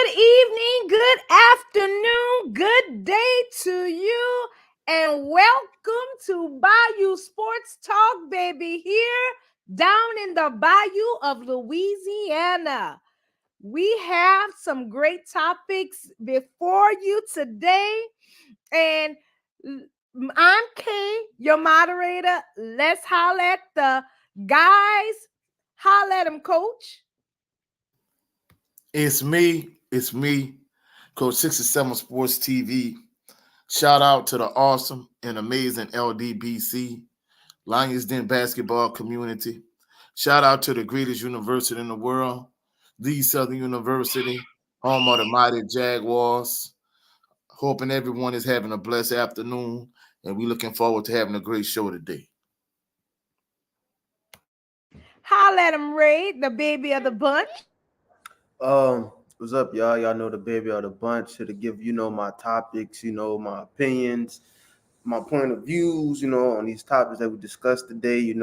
evening, good afternoon, good day to you, and welcome to Bayou Sports Talk, baby, here down in the Bayou of Louisiana. We have some great topics before you today, and I'm Kay, your moderator. Let's holler at the guys. Holler at them, coach. It's me. It's me, Coach 67 Sports TV. Shout out to the awesome and amazing LDBC, Lions Den basketball community. Shout out to the greatest university in the world, the Southern University, home of the mighty Jaguars. Hoping everyone is having a blessed afternoon, and we're looking forward to having a great show today. Holler at him, Ray, the baby of the bunch. What's up, y'all? Y'all know the baby of the bunch here to give my topics, my opinions, my point of views, on these topics that we discussed today.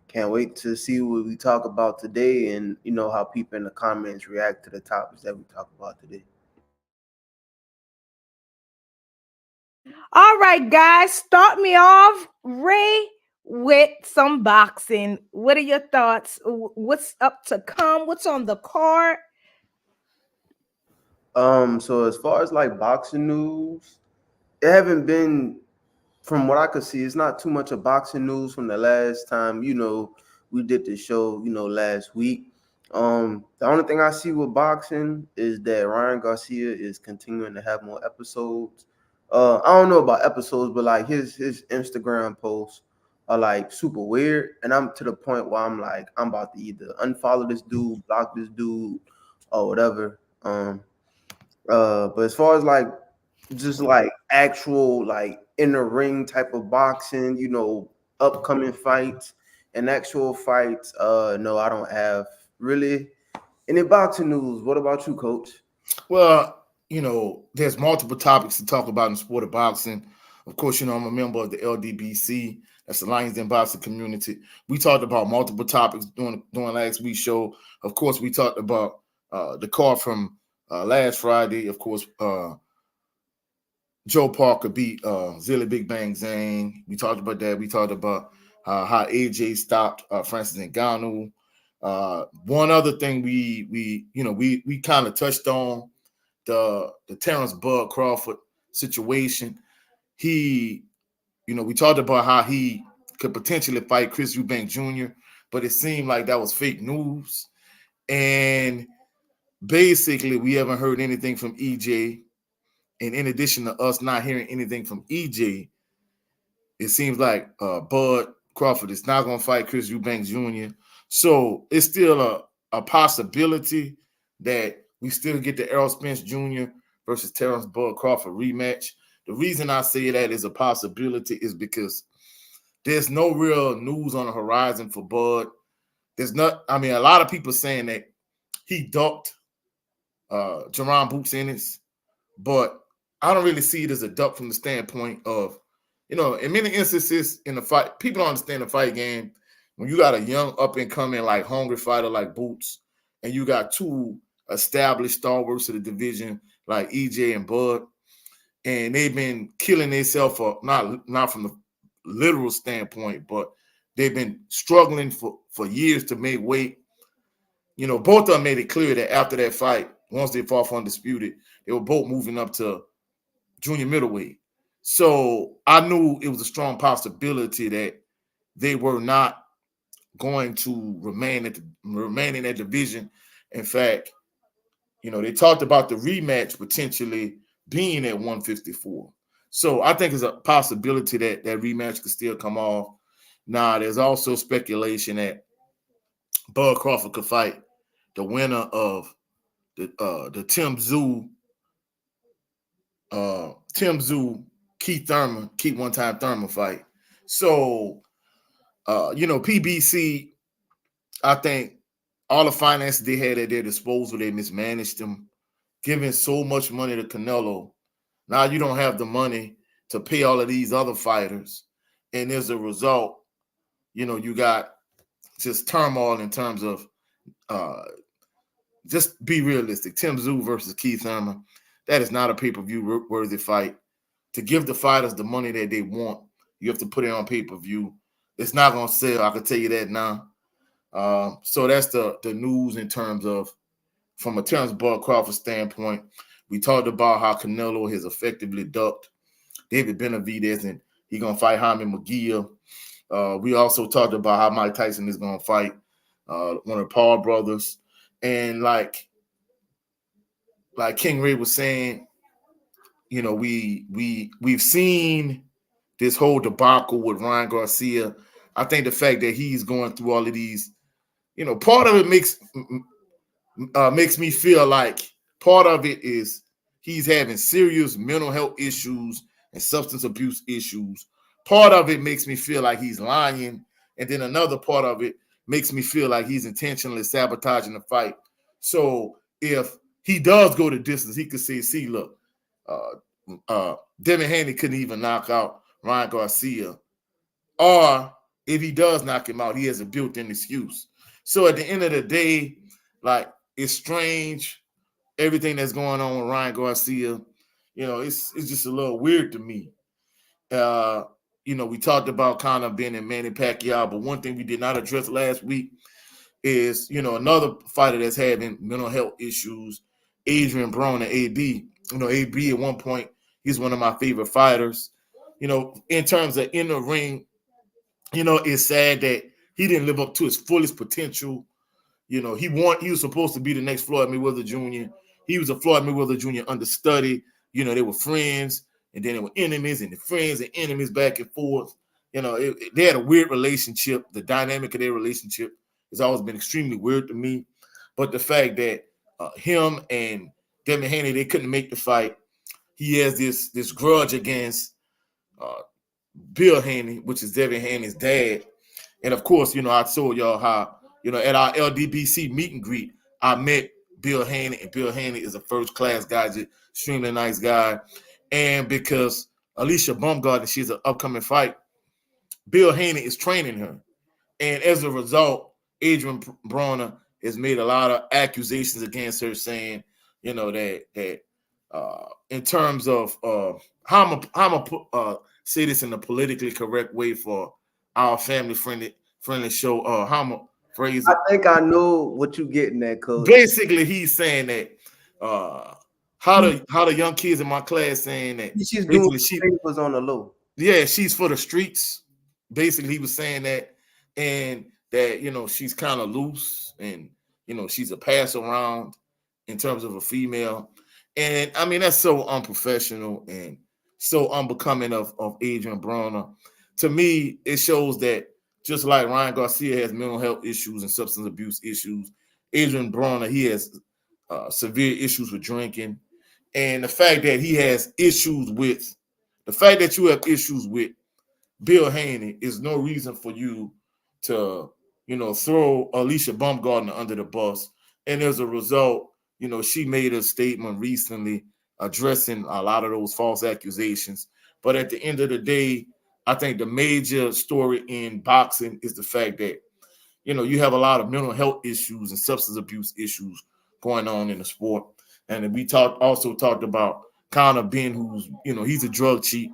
Can't wait to see what we talk about today, and how people in the comments react to the topics that we talk about today. All right, guys, start me off, Ray, with some boxing. What are your thoughts? What's up to come? What's on the card? So as far as like boxing news, it haven't been, from what I could see, it's not too much of boxing news from the last time, we did the show, last week. The only thing I see with boxing is that Ryan Garcia is continuing to have more episodes. I don't know about episodes, but like his Instagram posts are like super weird. And I'm to the point where I'm like, I'm about to either unfollow this dude, block this dude, or whatever. But as far as like just like actual like in the ring type of boxing, upcoming fights and actual fights. No, I don't have really any boxing news. What about you, coach? Well, there's multiple topics to talk about in the sport of boxing. Of course, I'm a member of the LDBC. That's the Lions Den boxing community. We talked about multiple topics during last week's show. Of course, we talked about the card from last Friday. Of course, Joe Parker beat Zilly Big Bang Zane. We talked about that. We talked about how AJ stopped Francis Ngannou. One other thing we kind of touched on the Terrence Bud Crawford situation. We talked about how he could potentially fight Chris Eubank Jr., but it seemed like that was fake news. And basically, we haven't heard anything from EJ. And in addition to us not hearing anything from EJ, it seems like Bud Crawford is not going to fight Chris Eubanks Jr. So it's still a possibility that we still get the Errol Spence Jr. versus Terrence Bud Crawford rematch. The reason I say that is a possibility is because there's no real news on the horizon for Bud. A lot of people saying that he ducked Jerron Boots Ennis, but I don't really see it as a duck from the standpoint of, in many instances in the fight, people don't understand the fight game. When you got a young up-and-coming, like, hungry fighter like Boots, and you got two established stalwarts of the division like EJ and Bud, and they've been killing themselves for, not from the literal standpoint, but they've been struggling for years to make weight. Both of them made it clear that after that fight, once they fought for undisputed, they were both moving up to junior middleweight. So I knew it was a strong possibility that they were not going to remain in that division. In fact, they talked about the rematch potentially being at 154. So I think it's a possibility that that rematch could still come off. Now, there's also speculation that Bud Crawford could fight the winner of the Tim Tszyu, Keith one-time Thurman fight. So, PBC, I think all the finances they had at their disposal, they mismanaged them, giving so much money to Canelo. Now you don't have the money to pay all of these other fighters. And as a result, you got just turmoil in terms of just be realistic. Tim Tszyu versus Keith Thurman, that is not a pay-per-view worthy fight. To give the fighters the money that they want, you have to put it on pay-per-view. It's not gonna sell. I can tell you that now. So that's the news in terms of from a Terrence Bud Crawford standpoint. We talked about how Canelo has effectively ducked David Benavidez and he's gonna fight Jaime Munguia. We also talked about how Mike Tyson is gonna fight one of the Paul brothers, and like King Ray was saying, you know, we've seen this whole debacle with Ryan Garcia. I think the fact that he's going through all of these, you know, part of it makes me feel like part of it is he's having serious mental health issues and substance abuse issues. Part of it makes me feel like he's lying, and then another part of it makes me feel like he's intentionally sabotaging the fight. So if he does go the distance, he could say, "See, look, Devin Haney couldn't even knock out Ryan Garcia," or if he does knock him out, he has a built-in excuse. So at the end of the day, like, it's strange everything that's going on with Ryan Garcia. You know, it's just a little weird to me. Uh, you know, we talked about Conor being in Manny Pacquiao, but one thing we did not address last week is, you know, another fighter that's having mental health issues, Adrian Broner, AB. You know, AB at one point, he's one of my favorite fighters. You know, in terms of in the ring, you know, it's sad that he didn't live up to his fullest potential. You know, he was supposed to be the next Floyd Mayweather Jr. He was a Floyd Mayweather Jr. understudy. You know, they were friends, and then they were enemies, and the friends and enemies back and forth. You know, they had a weird relationship. The dynamic of their relationship has always been extremely weird to me. But the fact that him and Devin Haney, they couldn't make the fight. He has this grudge against uh, Bill Haney, which is Devin Haney's dad. And of course, you know, I told y'all how, you know, at our LDBC meet and greet, I met Bill Haney, and Bill Haney is a first class guy, just extremely nice guy. And because Alicia Baumgartner, she's an upcoming fight, Bill Haney is training her. And as a result, Adrian Broner has made a lot of accusations against her, saying, you know, that in terms of how I'm gonna say this in a politically correct way for our family friendly show. How I'm gonna phrase I it. think I know what you getting at, Coach. Basically, he's saying that how the young kids in my class saying that She's doing basically papers on the low. yeah, she's for the streets. Basically, he was saying that, and that, you know, she's kind of loose, and, you know, she's a pass around in terms of a female. And I mean, that's so unprofessional and so unbecoming of Adrian Broner. To me, it shows that just like Ryan Garcia has mental health issues and substance abuse issues, Adrian Broner, he has severe issues with drinking. And the fact that you have issues with Bill Haney is no reason for you to, you know, throw Alicia Baumgartner under the bus. And as a result, you know, she made a statement recently addressing a lot of those false accusations. But at the end of the day, I think the major story in boxing is the fact that, you know, you have a lot of mental health issues and substance abuse issues going on in the sport. And we also talked about Conor Ben, who's, you know, he's a drug cheat,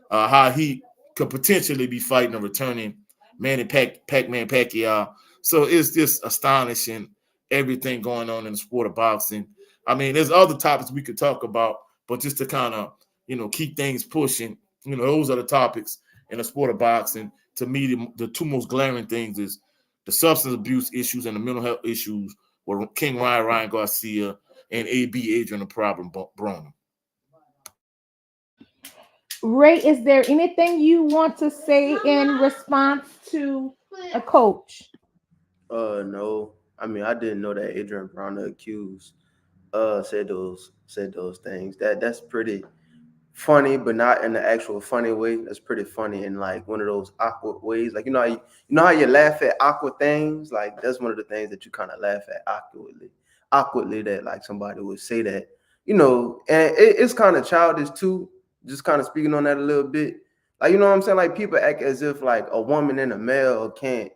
how he could potentially be fighting a returning Pac-Man Pacquiao. So it's just astonishing everything going on in the sport of boxing. I mean, there's other topics we could talk about, but just to kind of, you know, keep things pushing, you know, those are the topics in the sport of boxing. To me, the two most glaring things is the substance abuse issues and the mental health issues with King Ryan Garcia, and AB Adrian the Problem Broner. Ray, is there anything you want to say in response to a coach? No. I mean, I didn't know that Adrian Broner accused said those things. That's pretty funny, but not in the actual funny way. That's pretty funny in like one of those awkward ways. Like, you know how you laugh at awkward things? Like, that's one of the things that you kind of laugh at awkwardly, that like somebody would say that, and it's kind of childish too. Just kind of speaking on that a little bit. Like, you know what I'm saying? Like, people act as if like a woman and a male can't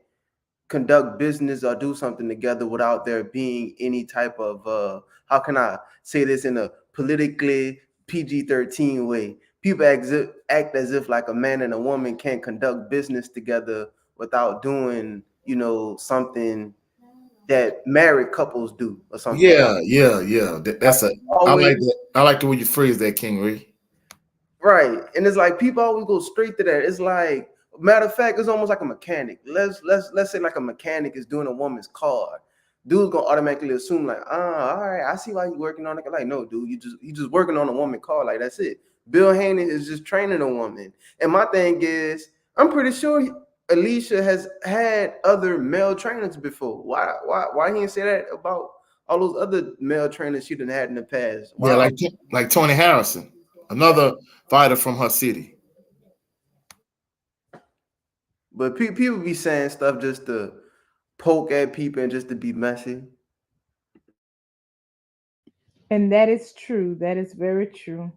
conduct business or do something together without there being any type of how can I say this in a politically PG-13 way. People act as if like a man and a woman can't conduct business together without doing, something that married couples do or something. Yeah. That's a I Always like that. I like the way you phrase that, King Ray. right, and it's like people always go straight to that. It's like matter of fact, it's almost like a mechanic. Let's say like a mechanic is doing a woman's car. Dude's gonna automatically assume like, all right, I see why you working on it. Like, no, dude, you just working on a woman car. Like that's it. Bill Haney is just training a woman. And my thing is, I'm pretty sure Alicia has had other male trainers before. Why he didn't say that about all those other male trainers she done had in the past? Yeah, Why? like Tony Harrison, another fighter from her city. But people be saying stuff just to poke at people and just to be messy. And that is true. That is very true.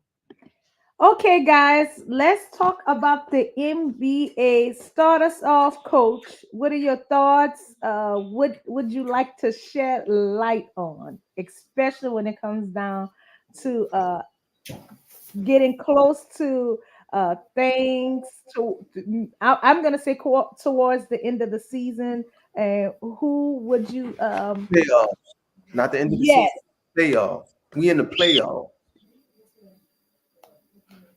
Okay, guys, let's talk about the NBA. Start us off, Coach. What are your thoughts? What would you like to shed light on, especially when it comes down to getting close to things? I'm gonna say towards the end of the season. And who would you? Playoffs, not the end of the season. Yes. Playoffs. We in the playoff.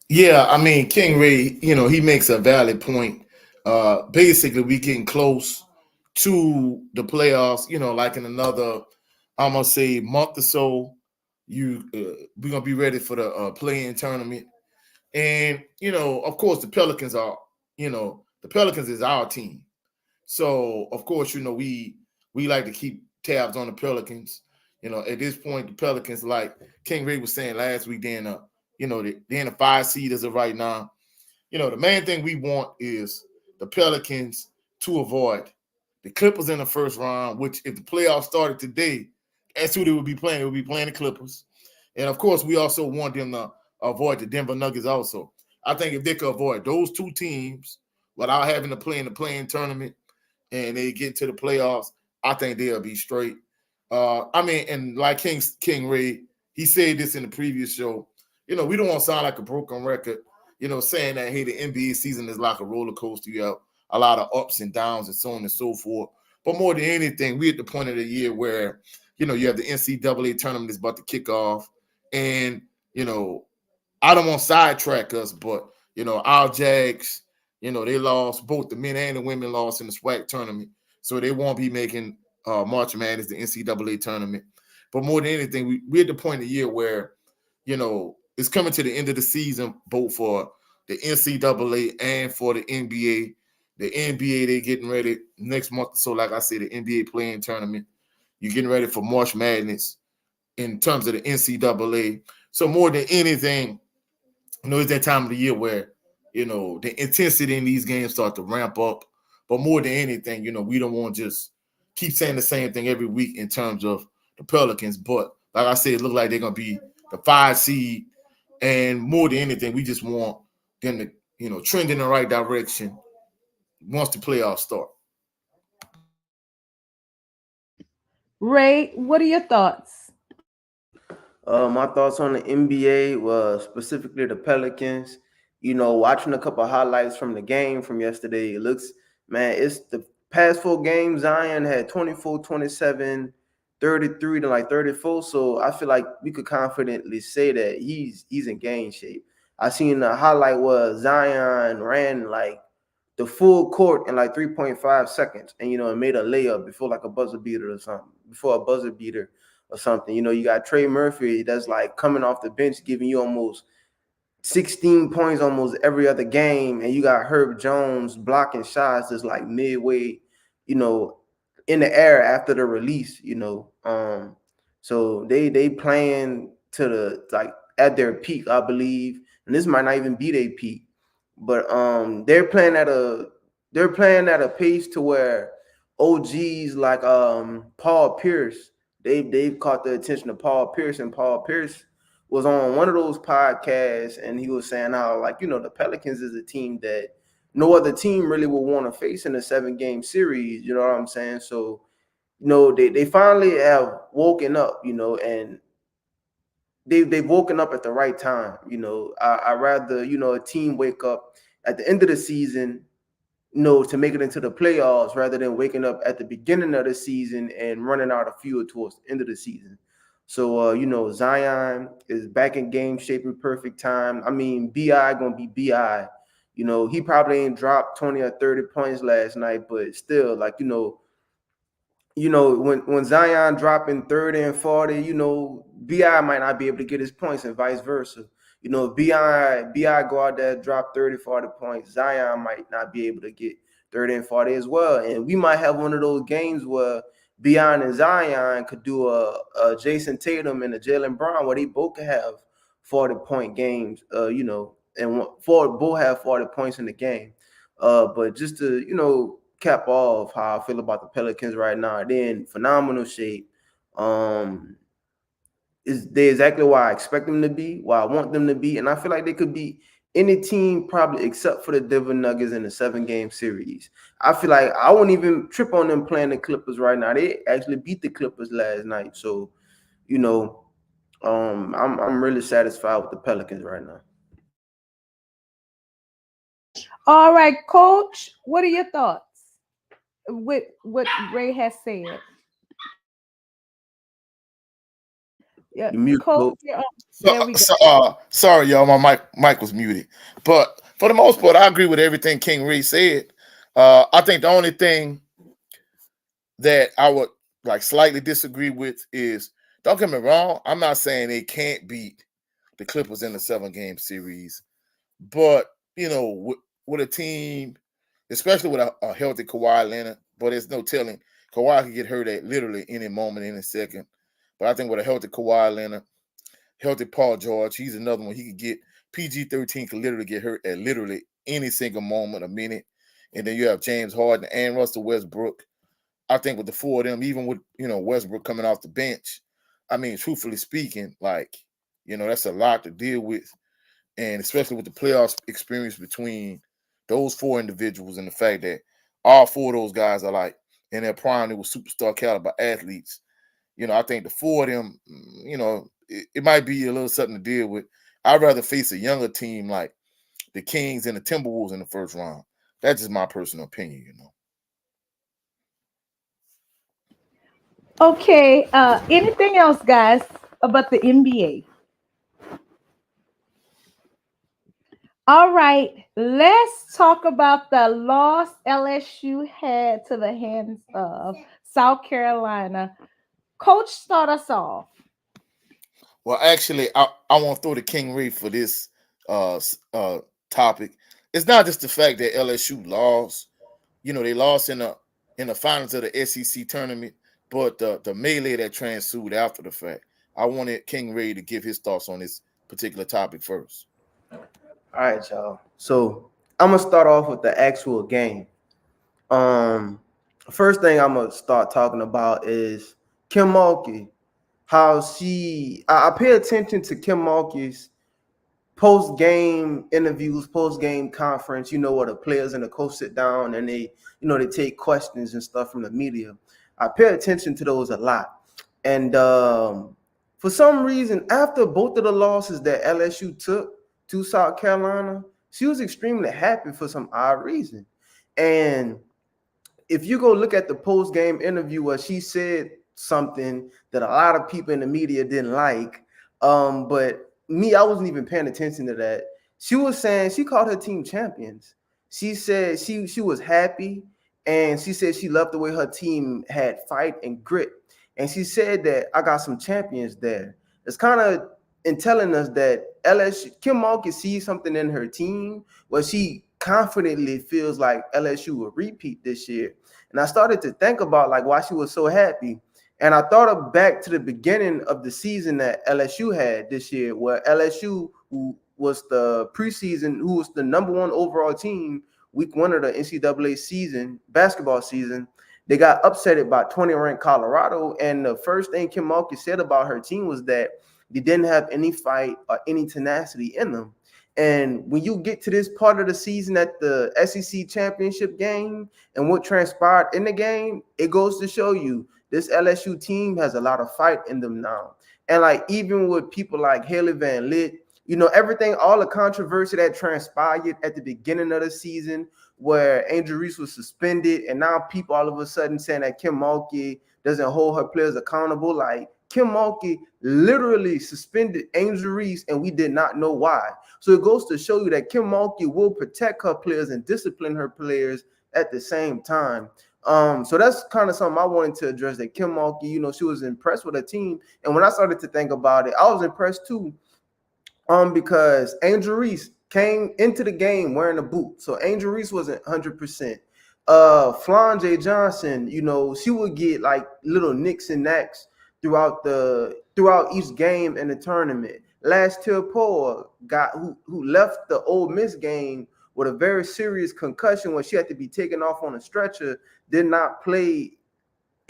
Yeah, I mean King Ray, he makes a valid point. Basically, we getting close to the playoffs. Like in another, I'm gonna say month or so. We're gonna be ready for the play-in tournament, and of course, the Pelicans is our team. So of course, we like to keep tabs on the Pelicans. At this point, the Pelicans, like King Ray was saying last week, they're in a 5 seed as of right now. The main thing we want is the Pelicans to avoid the Clippers in the first round, which if the playoffs started today, that's who they would be playing. They would be playing the Clippers. And of course, we also want them to avoid the Denver Nuggets also. I think if they could avoid those two teams without having to play in the playing tournament and they get to the playoffs, I think they'll be straight. I mean, and like King Ray, he said this in the previous show. We don't want to sound like a broken record. Saying that hey, the NBA season is like a roller coaster. You have a lot of ups and downs and so on and so forth. But more than anything, we're at the point of the year where you have the NCAA tournament is about to kick off, and I don't want to sidetrack us, but our Jags, they lost both the men and the women lost in the SWAC tournament, so they won't be making March Madness, the NCAA tournament. But more than anything, we're at the point of the year where it's coming to the end of the season, both for the NCAA and for the NBA. The NBA, they're getting ready next month. So, like I said, the NBA playing tournament. You're getting ready for March Madness in terms of the NCAA. So more than anything, it's that time of the year where, the intensity in these games start to ramp up. But more than anything, we don't want to just keep saying the same thing every week in terms of the Pelicans. But like I said, it looks like they're going to be the 5 seed. And more than anything, we just want them to, trend in the right direction once the playoffs start. Ray, what are your thoughts? My thoughts on the NBA was specifically the Pelicans. Watching a couple of highlights from the game from yesterday, it looks, man, it's the past 4 games. Zion had 24, 27, 33 to like 34. So I feel like we could confidently say that he's in game shape. I seen the highlight was Zion ran like the full court in like 3.5 seconds and and made a layup before like a buzzer beater or something. Before a buzzer beater or something. You got Trey Murphy that's like coming off the bench, giving you almost 16 points almost every other game, and you got Herb Jones blocking shots that's like midway, you know, in the air after the release. So they playing to the like at their peak, I believe, and this might not even be their peak, but they're playing at a pace to where OGs like Paul Pierce they've caught the attention of Paul Pierce, and Paul Pierce was on one of those podcasts and he was saying how like the Pelicans is a team that no other team really will want to face in a 7-game series. You know what I'm saying? So, you know, they finally have woken up, you know, and they've woken up at the right time. You know, I rather, you know, a team wake up at the end of the season, you know, to make it into the playoffs rather than waking up at the beginning of the season and running out of fuel towards the end of the season. So, you know, Zion is back in game shape in perfect time. I mean, Bi gonna be Bi. You know, he probably ain't dropped 20 or 30 points last night, but still, like, you know, when Zion dropping 30 and 40, you know, BI might not be able to get his points and vice versa. You know, if BI go out there, drop 30, 40 points, Zion might not be able to get 30 and 40 as well. And we might have one of those games where Beyond and Zion could do a Jason Tatum and a Jalen Brown where they both could have 40-point games, you know, and both have 40 points in the game. But just to, you know, cap off how I feel about the Pelicans right now, they're in phenomenal shape. Um, is they exactly where I expect them to be, where I want them to be, and I feel like they could be any team probably except for the Denver Nuggets in a 7-game series. I feel like I won't even trip on them playing the Clippers right now. They actually beat the Clippers last night, so you know, I'm really satisfied with the Pelicans right now. All right, Coach, what are your thoughts with what Ray has said? Yeah, You mute, Coach, coach. there we go. Sorry, y'all, my mic was muted. But for the most part, I agree with everything King Ray said. I think the only thing that I would like slightly disagree with is, don't get me wrong, I'm not saying they can't beat the Clippers in the 7-game series, but you know, with a team, especially with a healthy Kawhi Leonard, but there's no telling Kawhi could get hurt at literally any moment, any second. But I think with a healthy Kawhi Leonard, healthy Paul George, he's another one. He could get PG-13 could literally get hurt at literally any single moment, a minute. And then you have James Harden and Russell Westbrook. I think with the four of them, even with, you know, Westbrook coming off the bench, I mean, truthfully speaking, like, you know, that's a lot to deal with. And especially with the playoffs experience between those four individuals and the fact that all four of those guys are like in their prime, they were superstar caliber athletes. You know, I think the four of them, you know, it might be a little something to deal with. I'd rather face a younger team like the Kings and the Timberwolves in the first round. That's just my personal opinion, you know. Okay, anything else, guys, about the NBA? All right, let's talk about the loss LSU had to the hands of South Carolina. Coach, start us off. Well, actually, I want to throw the King Ray for this topic. It's not just the fact that LSU lost. You know, they lost in the finals of the SEC tournament, but the melee that ensued after the fact. I wanted King Ray to give his thoughts on this particular topic first. All right, y'all. So I'm gonna start off with the actual game. Um, First thing I'm gonna start talking about is Kim Mulkey. How I pay attention to Kim Mulkey's post game interviews, post game conference. You know, where the players and the coach sit down and they take questions and stuff from the media. I pay attention to those a lot, and for some reason, after both of the losses that LSU took to South Carolina, she was extremely happy for some odd reason, and if you go look at the post game interview where she said something that a lot of people in the media didn't like, but me, I wasn't even paying attention to that. She was saying she called her team champions. She said she was happy, and she said she loved the way her team had fight and grit. And she said that I got some champions there. It's kind of in telling us that LSU Kim Mulkey sees something in her team where she confidently feels like LSU will repeat this year. And I started to think about like why she was so happy. And I thought of back to the beginning of the season that LSU had this year, where LSU, who was the preseason, who was the number one overall team, week one of the NCAA season, basketball season, they got upset by 20 ranked Colorado. And the first thing Kim Mulkey said about her team was that they didn't have any fight or any tenacity in them. And when you get to this part of the season at the SEC championship game and what transpired in the game, it goes to show you this LSU team has a lot of fight in them now. And like even with people like Haley Van Lith, everything, all the controversy that transpired at the beginning of the season where Angel Reese was suspended, and now people all of a sudden saying that Kim Mulkey doesn't hold her players accountable. Like Kim Mulkey literally suspended Angel Reese, and we did not know why. So it goes to show you that Kim Mulkey will protect her players and discipline her players at the same time. So that's kind of something I wanted to address. That Kim Mulkey, she was impressed with her team, and when I started to think about it, I was impressed too. Because Angel Reese came into the game wearing a boot. So Angel Reese wasn't 100%. Flan J. Johnson, she would get like little nicks and knacks throughout each game in the tournament. Last Till Poor got who left the Ole Miss game with a very serious concussion where she had to be taken off on a stretcher, did not play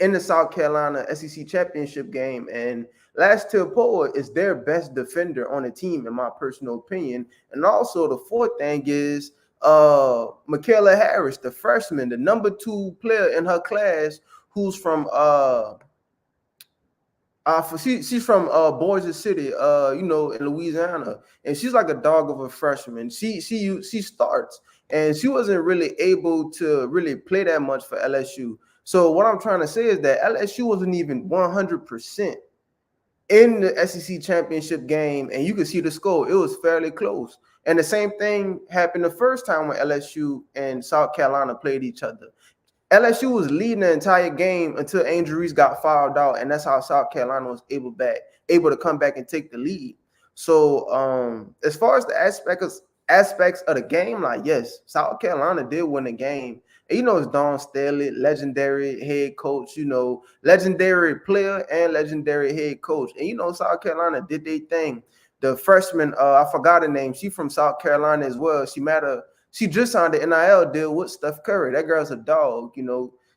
in the South Carolina SEC championship game. And Last Till Poor is their best defender on the team, in my personal opinion. And also the fourth thing is Michaela Harris, the freshman, the number 2 player in her class, who's from she's from Boise City, in Louisiana, and she's like a dog of a freshman. She starts, and she wasn't really able to really play that much for LSU. So what I'm trying to say is that LSU wasn't even 100% in the SEC championship game, and you can see the score. It was fairly close. And the same thing happened the first time when LSU and South Carolina played each other. LSU was leading the entire game until Angel Reese got fouled out, and that's how South Carolina was able to come back and take the lead. So as far as the aspects of the game, like yes, South Carolina did win the game. And, it's Dawn Staley, legendary head coach, legendary player and legendary head coach. And South Carolina did their thing. The freshman, I forgot her name. She from South Carolina as well. She just signed the NIL deal with Steph Curry. That girl's a dog,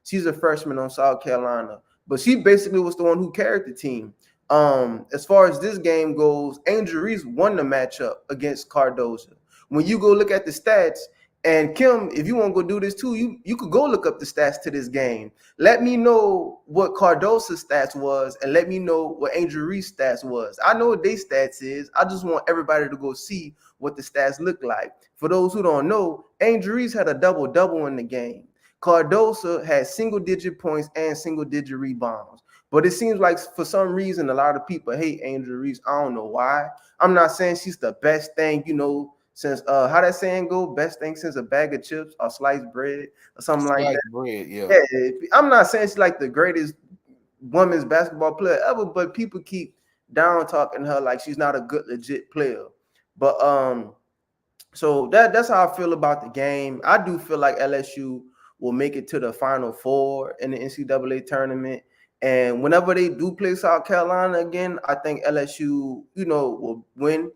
She's a freshman on South Carolina. But she basically was the one who carried the team. As far as this game goes, Angel Reese won the matchup against Cardozo. When you go look at the stats, and Kim, if you want to go do this too, you could go look up the stats to this game. Let me know what Cardozo's stats was, and let me know what Angel Reese's stats was. I know what their stats is. I just want everybody to go see what the stats look like. For those who don't know, Angel Reese had a double-double in the game. Cardozo had single-digit points and single-digit rebounds. But it seems like for some reason, a lot of people hate Angel Reese. I don't know why. I'm not saying she's the best thing, since how that saying go, best thing since a bag of chips or sliced bread or something like that. Bread, yeah. I'm not saying she's like the greatest women's basketball player ever, but people keep down talking her like she's not a good legit player. But so that's how I feel about the game. I do feel like LSU will make it to the Final Four in the NCAA tournament. And whenever they do play South Carolina again, I think LSU, will win.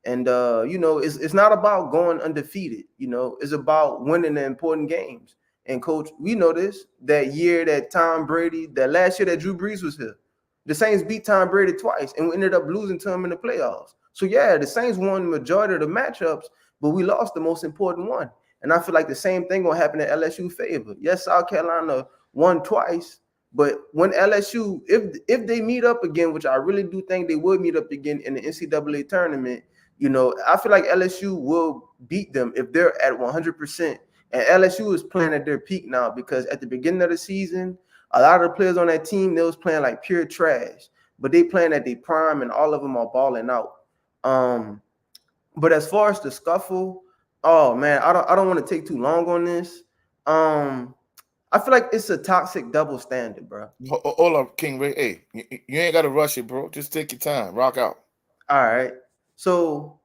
And it's not about going undefeated. It's about winning the important games. And coach, we know this. That year that last year that Drew Brees was here, the Saints beat Tom Brady twice, and we ended up losing to him in the playoffs. So yeah, the Saints won the majority of the matchups, but we lost the most important one. And I feel like the same thing will happen in LSU favor. Yes, South Carolina won twice, but when LSU, if they meet up again, which I really do think they would meet up again in the NCAA tournament, I feel like LSU will beat them if they're at 100%. And LSU is playing at their peak now because at the beginning of the season, a lot of the players on that team, they was playing like pure trash. But they playing at their prime, and all of them are balling out. But as far as the scuffle, oh man, I don't want to take too long on this. I feel like it's a toxic double standard, bro. Hold up, King Ray. Hey, you ain't got to rush it, bro. Just take your time. Rock out. All right. So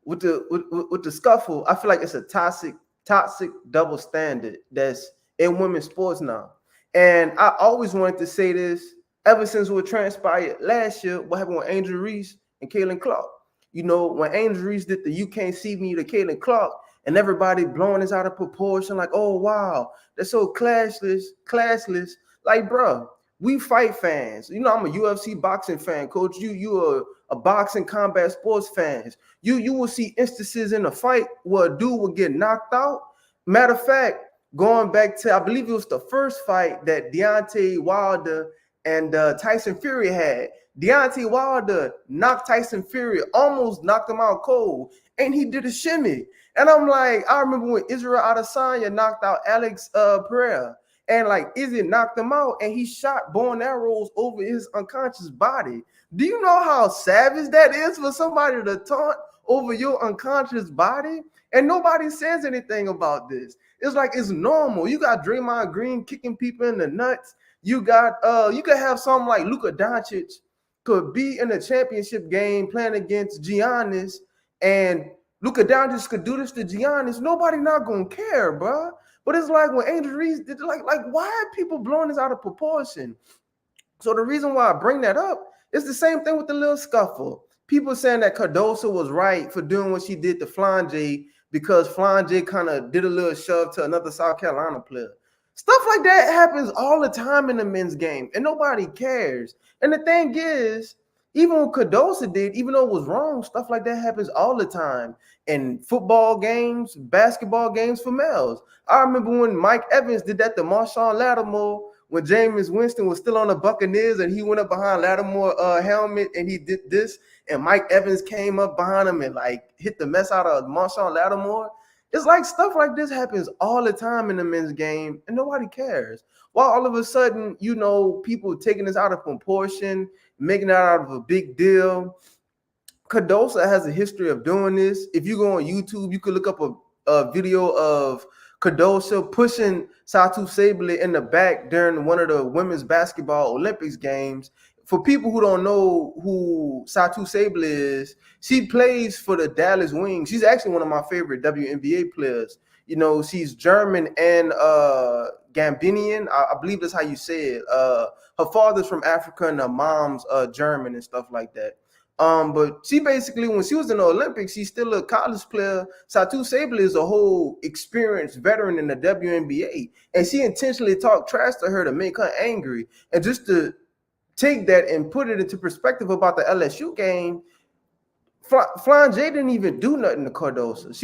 with the scuffle, I feel like it's a toxic double standard that's in women's sports now. And I always wanted to say this ever since what transpired last year, what happened with Angel Reese and Caitlin Clark. When Angel Reese did the "You Can't See Me" to Caitlin Clark, and everybody blowing this out of proportion, like, oh wow, that's so classless. Like, bro, We fight fans. You know, I'm a UFC boxing fan, coach. You are a boxing combat sports fans. You will see instances in a fight where a dude will get knocked out. Matter of fact, going back to I believe it was the first fight that Deontay Wilder and Tyson Fury had. Deontay Wilder knocked Tyson Fury, almost knocked him out cold, and he did a shimmy. And I'm like, I remember when Israel Adesanya knocked out Alex Pereira. And like Izzy knocked him out and he shot bow and arrows over his unconscious body. Do you know how savage that is for somebody to taunt over your unconscious body? And nobody says anything about this. It's like it's normal. You got Draymond Green kicking people in the nuts. You could have something like Luka Doncic could be in a championship game playing against Giannis, and Luka Doncic could do this to Giannis. Nobody not gonna care, bro. But it's like when Angel Reese did, like why are people blowing this out of proportion? So the reason why I bring that up is the same thing with the little scuffle. People saying that Cardoso was right for doing what she did to Flange because Flange kind of did a little shove to another South Carolina player. Stuff like that happens all the time in the men's game, and nobody cares. And the thing is, even what Cardoso did, even though it was wrong, stuff like that happens all the time in football games, basketball games for males. I remember when Mike Evans did that to Marshawn Lattimore when Jameis Winston was still on the Buccaneers and he went up behind Lattimore's helmet and he did this, and Mike Evans came up behind him and like hit the mess out of Marshawn Lattimore. It's like stuff like this happens all the time in the men's game and nobody cares. While all of a sudden, you know, people taking this out of proportion, making that out of a big deal. Cardoso has a history of doing this. If you go on YouTube, you could look up a video of Cardoso pushing Satu Sable in the back during one of the women's basketball Olympics games. For people who don't know who Satu Sable is, she plays for the Dallas Wings. She's actually one of my favorite WNBA players. You know, she's German and Gambinian. I believe that's how you say it. Her father's from Africa and her mom's German and stuff like that. But she basically, when she was in the Olympics, she's still a college player. Satu Sable is a whole experienced veteran in the WNBA, and she intentionally talked trash to her to make her angry. And just to take that and put it into perspective about the LSU game, Flange didn't even do nothing to Cardoso.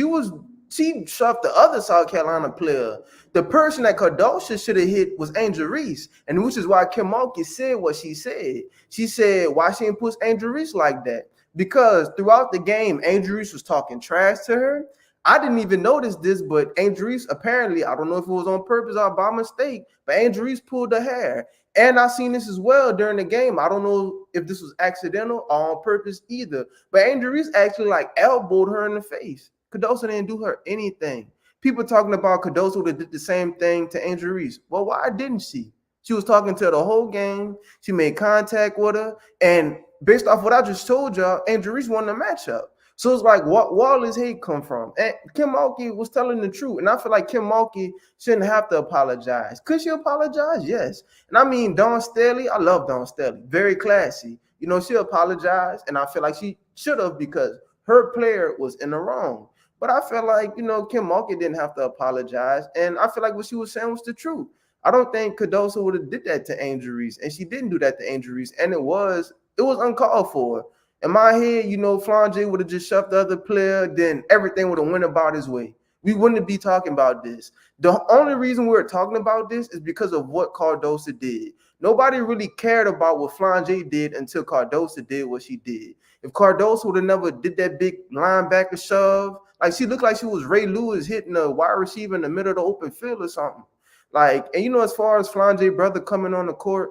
She shoved the other South Carolina player. The person that Cardoso should have hit was Angel Reese, and which is why Kim Mulkey said what she said. She said, why she didn't push Angel Reese like that? Because throughout the game, Angel Reese was talking trash to her. I didn't even notice this, but Angel Reese apparently, I don't know if it was on purpose or by mistake, but Angel Reese pulled her hair. And I seen this as well during the game. I don't know if this was accidental or on purpose either, but Angel Reese actually like elbowed her in the face. Cardoso didn't do her anything. People talking about Cardoso that did the same thing to Angel Reese. Well, why didn't she? She was talking to her the whole game. She made contact with her. And based off what I just told y'all, Angel Reese won the matchup. So it's like, what all this hate come from? And Kim Mulkey was telling the truth. And I feel like Kim Mulkey shouldn't have to apologize. Could she apologize? Yes. And I mean, Dawn Staley, I love Dawn Staley. Very classy. You know, she apologized. And I feel like she should have because her player was in the wrong. But I feel like, you know, Kim Mulkey didn't have to apologize. And I feel like what she was saying was the truth. I don't think Cardoso would have did that to Angel Reese. And she didn't do that to Angel Reese. And it was uncalled for. In my head, you know, Flange would have just shoved the other player, then everything would have went about his way. We wouldn't be talking about this. The only reason we're talking about this is because of what Cardoso did. Nobody really cared about what Flange did until Cardoso did what she did. If Cardoso would have never did that big linebacker shove, like she looked like she was Ray Lewis hitting a wide receiver in the middle of the open field or something. Like, and you know, as far as Flange brother coming on the court,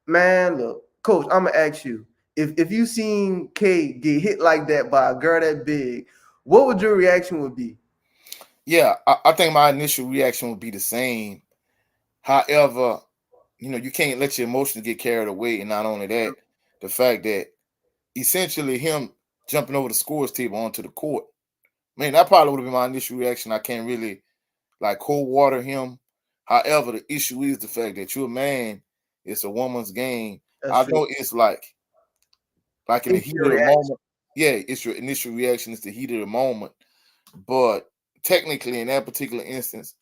man, look, coach, I'm gonna ask you. If you seen K get hit like that by a girl that big, what would your reaction would be? Yeah, I think my initial reaction would be the same. However, you know, you can't let your emotions get carried away. And not only that, the fact that essentially him jumping over the scores table onto the court, man, that probably would have been my initial reaction. I can't really like cold water him. However, the issue is the fact that you're a man, it's a woman's game. That's I true. know it's like in the heat of the moment. Yeah, it's your initial reaction, it's the heat of the moment. But technically, in that particular instance,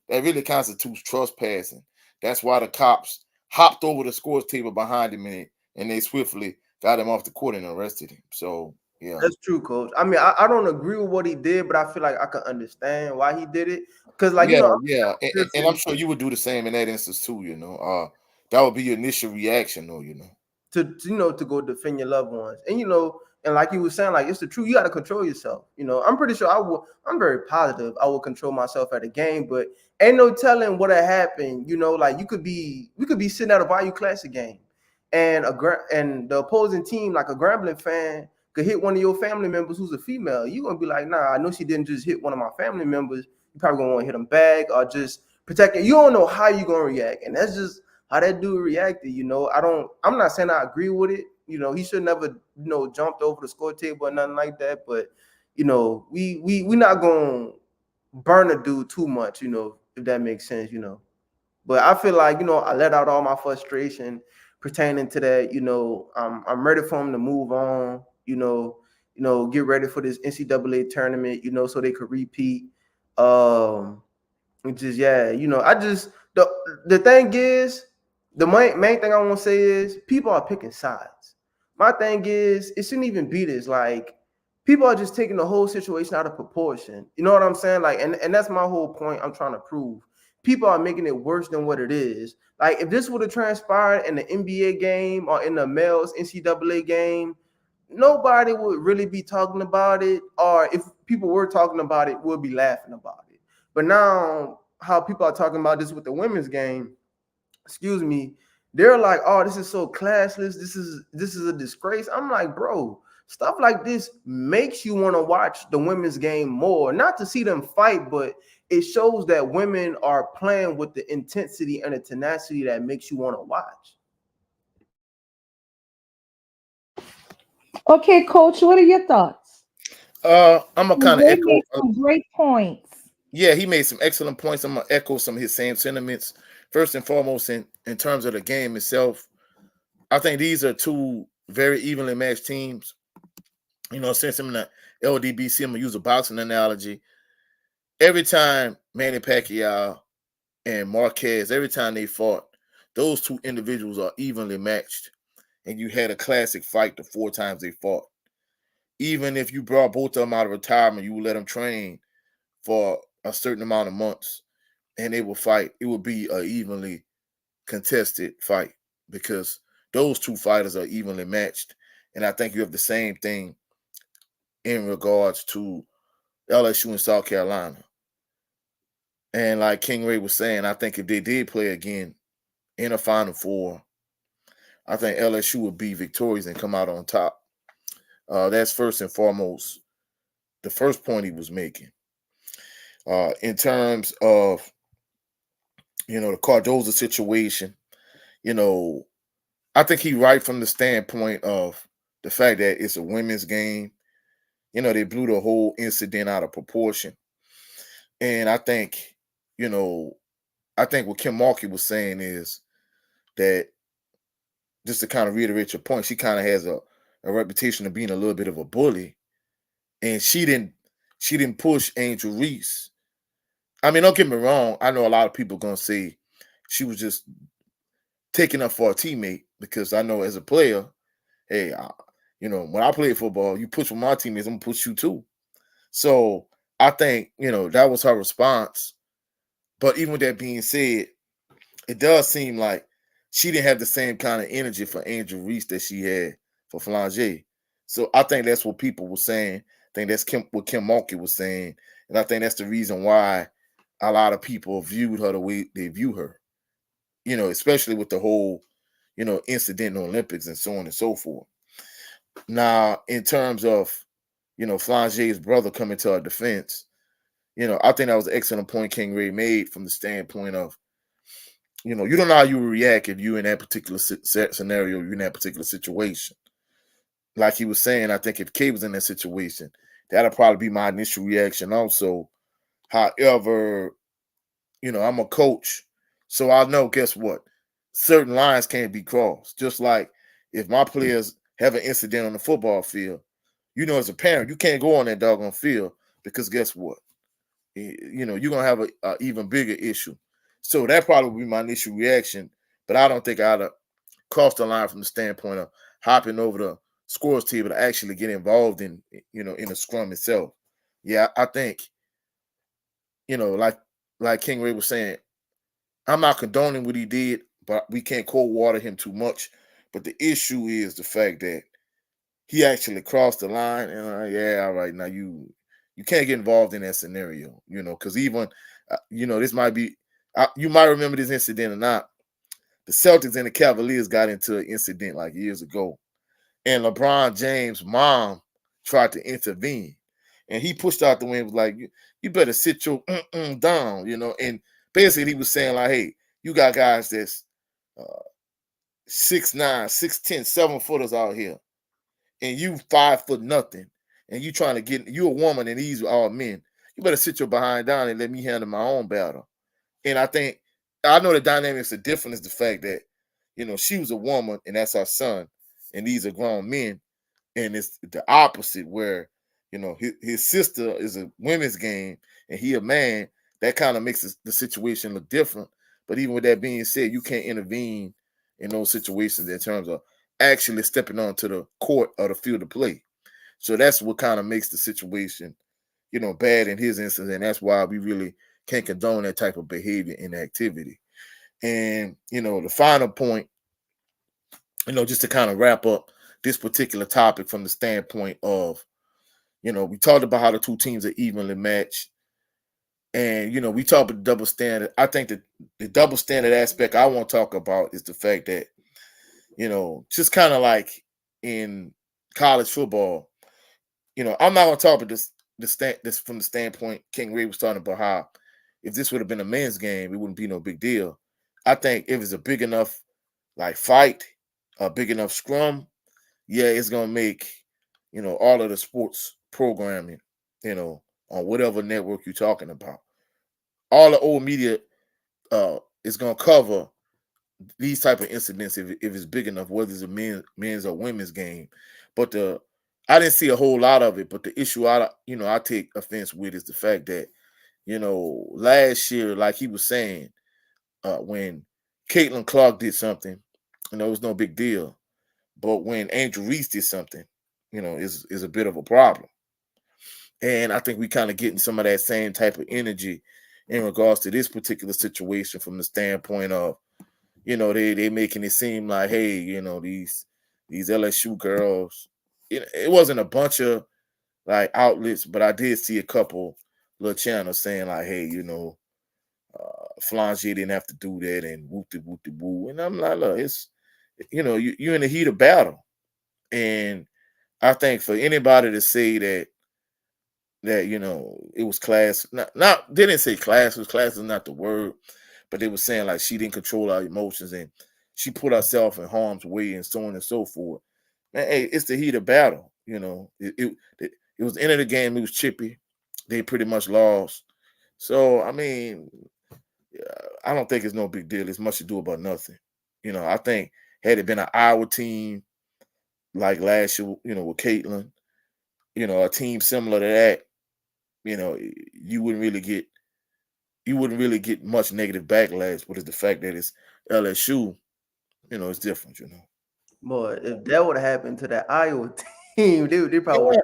that really constitutes trespassing. That's why the cops hopped over the scores table behind him, and they swiftly got him off the court and arrested him. So yeah. That's true, coach. I mean, I don't agree with what he did, but I feel like I can understand why he did it. Because, like, Yeah, I'm yeah, here and I'm sure you would do the same in that instance too. That would be your initial reaction, though. to go defend your loved ones, and like you were saying, like, it's the truth. You got to control yourself. I'm pretty sure I'm very positive I will control myself at a game, but ain't no telling what had happened. Like, we could be sitting at a Bayou Classic game, and and the opposing team, like a Grambling fan, could hit one of your family members who's a female. You gonna be like, nah, I know she didn't just hit one of my family members. You probably gonna want to hit them back or just protect it. You don't know how you gonna react, and that's just how that dude reacted. I'm not saying I agree with it. He should never, jumped over the score table or nothing like that. But, we not gonna burn a dude too much, if that makes sense. But I feel like, I let out all my frustration pertaining to that. I'm ready for him to move on, get ready for this NCAA tournament, so they could repeat. Which is, yeah, I just the thing is, the main thing I want to say is people are picking sides. My thing is, it shouldn't even be this. Like, people are just taking the whole situation out of proportion. You know what I'm saying? Like, and that's my whole point I'm trying to prove. People are making it worse than what it is. Like, if this would have transpired in the NBA game or in the males NCAA game, nobody would really be talking about it. Or if people were talking about it, we'll be laughing about it. But now, how people are talking about this with the women's game, excuse me, they're like, "Oh, this is so classless. This is a disgrace." I'm like, bro, stuff like this makes you want to watch the women's game more, not to see them fight, but it shows that women are playing with the intensity and the tenacity that makes you want to watch. Okay, Coach, what are your thoughts? I'm gonna kind of They echo. made some great points. Yeah, he made some excellent points. I'm gonna echo some of his same sentiments. First and foremost, in terms of the game itself, I think these are two very evenly matched teams. Since I'm in the LDBC, I'm gonna use a boxing analogy. Every time Manny Pacquiao and Marquez, every time they fought, those two individuals are evenly matched, and you had a classic fight the 4 times they fought. Even if you brought both of them out of retirement, you would let them train for a certain amount of months, and they will fight. It will be a evenly contested fight because those two fighters are evenly matched. And I think you have the same thing in regards to LSU and South Carolina. And like King Ray was saying, I think if they did play again in a Final Four, I think LSU would be victorious and come out on top. That's first and foremost the first point he was making. In terms of, the Cardoza situation, I think he right from the standpoint of the fact that it's a women's game. They blew the whole incident out of proportion. And I think, what Kim Mulkey was saying is that, just to kind of reiterate your point, she kind of has a reputation of being a little bit of a bully. And she didn't push Angel Reese. I mean, don't get me wrong. I know a lot of people gonna say she was just taking up for a teammate, because I know as a player, hey, when I play football, you push with my teammates, I'm gonna push you too. So I think, that was her response. But even with that being said, it does seem like she didn't have the same kind of energy for Angel Reese that she had for Flanger. So I think that's what people were saying. I think that's what Kim Mulkey was saying. And I think that's the reason why a lot of people viewed her the way they view her, especially with the whole, incident in the Olympics and so on and so forth. Now, in terms of, Flanger's brother coming to our defense, I think that was an excellent point King Ray made from the standpoint of, you don't know how you react if you're in that particular scenario, you're in that particular situation. Like he was saying, I think if Kay was in that situation, that'll probably be my initial reaction also. However, I'm a coach, so I know, guess what? Certain lines can't be crossed. Just like if my players have an incident on the football field, as a parent, you can't go on that doggone field, because guess what? You're going to have a even bigger issue. So that probably would be my initial reaction. but I don't think I'd have crossed the line from the standpoint of hopping over the scores table to actually get involved in, in the scrum itself. Yeah, I think, like King Ray was saying, I'm not condoning what he did, but we can't cold water him too much. But the issue is the fact that he actually crossed the line, and yeah, all right, now you can't get involved in that scenario, because even, this might be, you might remember this incident or not. The Celtics and the Cavaliers got into an incident like years ago, and LeBron James' mom tried to intervene, and he pushed out the wind, was like, you better sit your down, and basically he was saying like, hey, you got guys that's uh, 6'9", 6'10", 7-footers out here, and you 5 foot nothing, and you a woman and these are all men. You better sit your behind down and let me handle my own battle. And I know the dynamics are different. Is the fact that, she was a woman and that's her son, and these are grown men, and it's the opposite where, his sister is a women's game and he a man. That kind of makes the situation look different. But even with that being said, you can't intervene in those situations in terms of actually stepping onto the court or the field of play. So that's what kind of makes the situation, bad in his instance, and that's why we really can't condone that type of behavior and activity. And the final point, just to kind of wrap up this particular topic from the standpoint of, we talked about how the two teams are evenly matched. And, we talk about double standard. I think that the double standard aspect I want to talk about is the fact that, just kind of like in college football, I'm not going to talk about this from the standpoint King Ray was talking about how if this would have been a men's game, it wouldn't be no big deal. I think if it's a big enough like fight, a big enough scrum, yeah, it's going to make, all of the sports programming, on whatever network you're talking about. All the old media is going to cover these type of incidents if it's big enough, whether it's a men's or women's game. But I didn't see a whole lot of it. But the issue I take offense with is the fact that, last year, like he was saying, when Caitlin Clark did something, it was no big deal. But when Angel Reese did something, is a bit of a problem. And I think we kind of getting some of that same type of energy in regards to this particular situation from the standpoint of, they making it seem like, hey, these LSU girls. It wasn't a bunch of like outlets, but I did see a couple little channels saying like, hey, Flange didn't have to do that and whoop de woo. And I'm like, look, it's you're in the heat of battle. And I think for anybody to say that it was class, not they didn't say class is not the word, but they were saying like she didn't control our emotions and she put herself in harm's way and so on and so forth. Man, hey, it's the heat of battle. It was the end of the game. It was chippy. They pretty much lost. So I mean, I don't think it's no big deal. It's much to do about nothing. I think had it been an Iowa team like last year, with Caitlin, a team similar to that, you wouldn't really get much negative backlash. But it's the fact that it's LSU, it's different. Boy, if that would have happened to that Iowa team, they probably would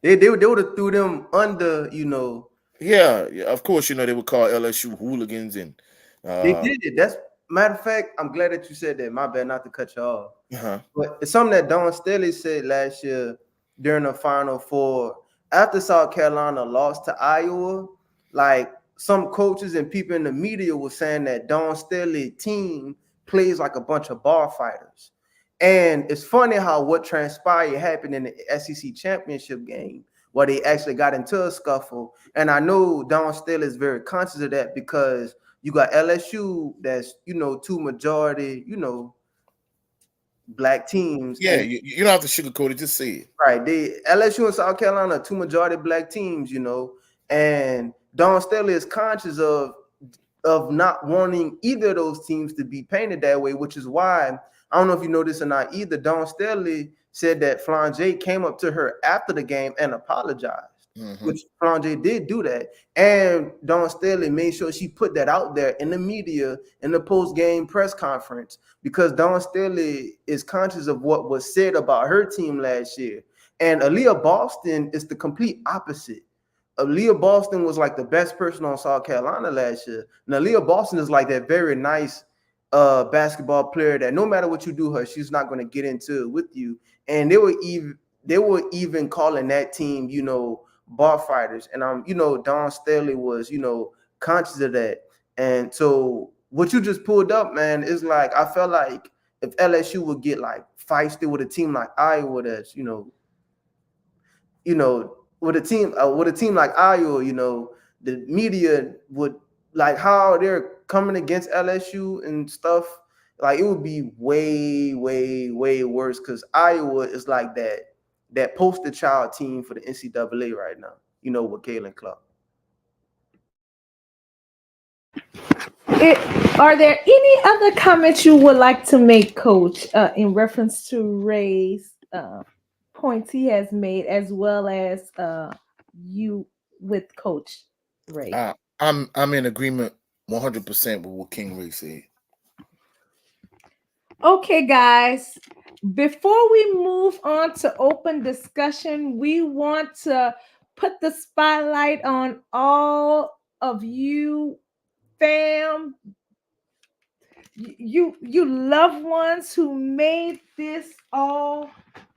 Yeah, they would have threw them under. yeah. Of course, they would call LSU hooligans and They uh, did it. That's matter of fact. I'm glad that you said that. My bad, not to cut you off. uh-huh. But it's something that Don Staley said last year during the Final Four after South Carolina lost to Iowa. Like some coaches and people in the media were saying that Don Staley team plays like a bunch of bar fighters. And it's funny how what transpired happened in the SEC championship game where they actually got into a scuffle. And I know Don Staley is very conscious of that because you got LSU that's, two majority, black teams. Yeah, And you don't have to sugarcoat it. Just say it. right, the LSU and South Carolina are two majority black teams. And Don Staley is conscious of not wanting either of those teams to be painted that way, which is why I don't know if you know this or not either. Don Staley said that Flange came up to her after the game and apologized. Mm-hmm. which Franjay did do that. And Dawn Staley made sure she put that out there in the media in the post-game press conference because Dawn Staley is conscious of what was said about her team last year. And Aaliyah Boston is the complete opposite. Aaliyah Boston was like the best person on South Carolina last year. And Aaliyah Boston is like that very nice basketball player that no matter what you do her, she's not going to get into it with you. And they were even calling that team, bar fighters. And Don Staley was, conscious of that. And so what you just pulled up, man, is like I felt like if LSU would get like feisty with a team like Iowa, that's with a team like Iowa, the media would like how they're coming against LSU and stuff. Like it would be way, way, way worse because Iowa is like that poster child team for the NCAA right now. With Kalen Clark. It, are there any other comments you would like to make, Coach, in reference to Ray's points he has made, as well as you with Coach Ray? I'm in agreement 100% with what King Ray said. Okay, guys, before we move on to open discussion, we want to put the spotlight on all of you, fam, you loved ones who made this all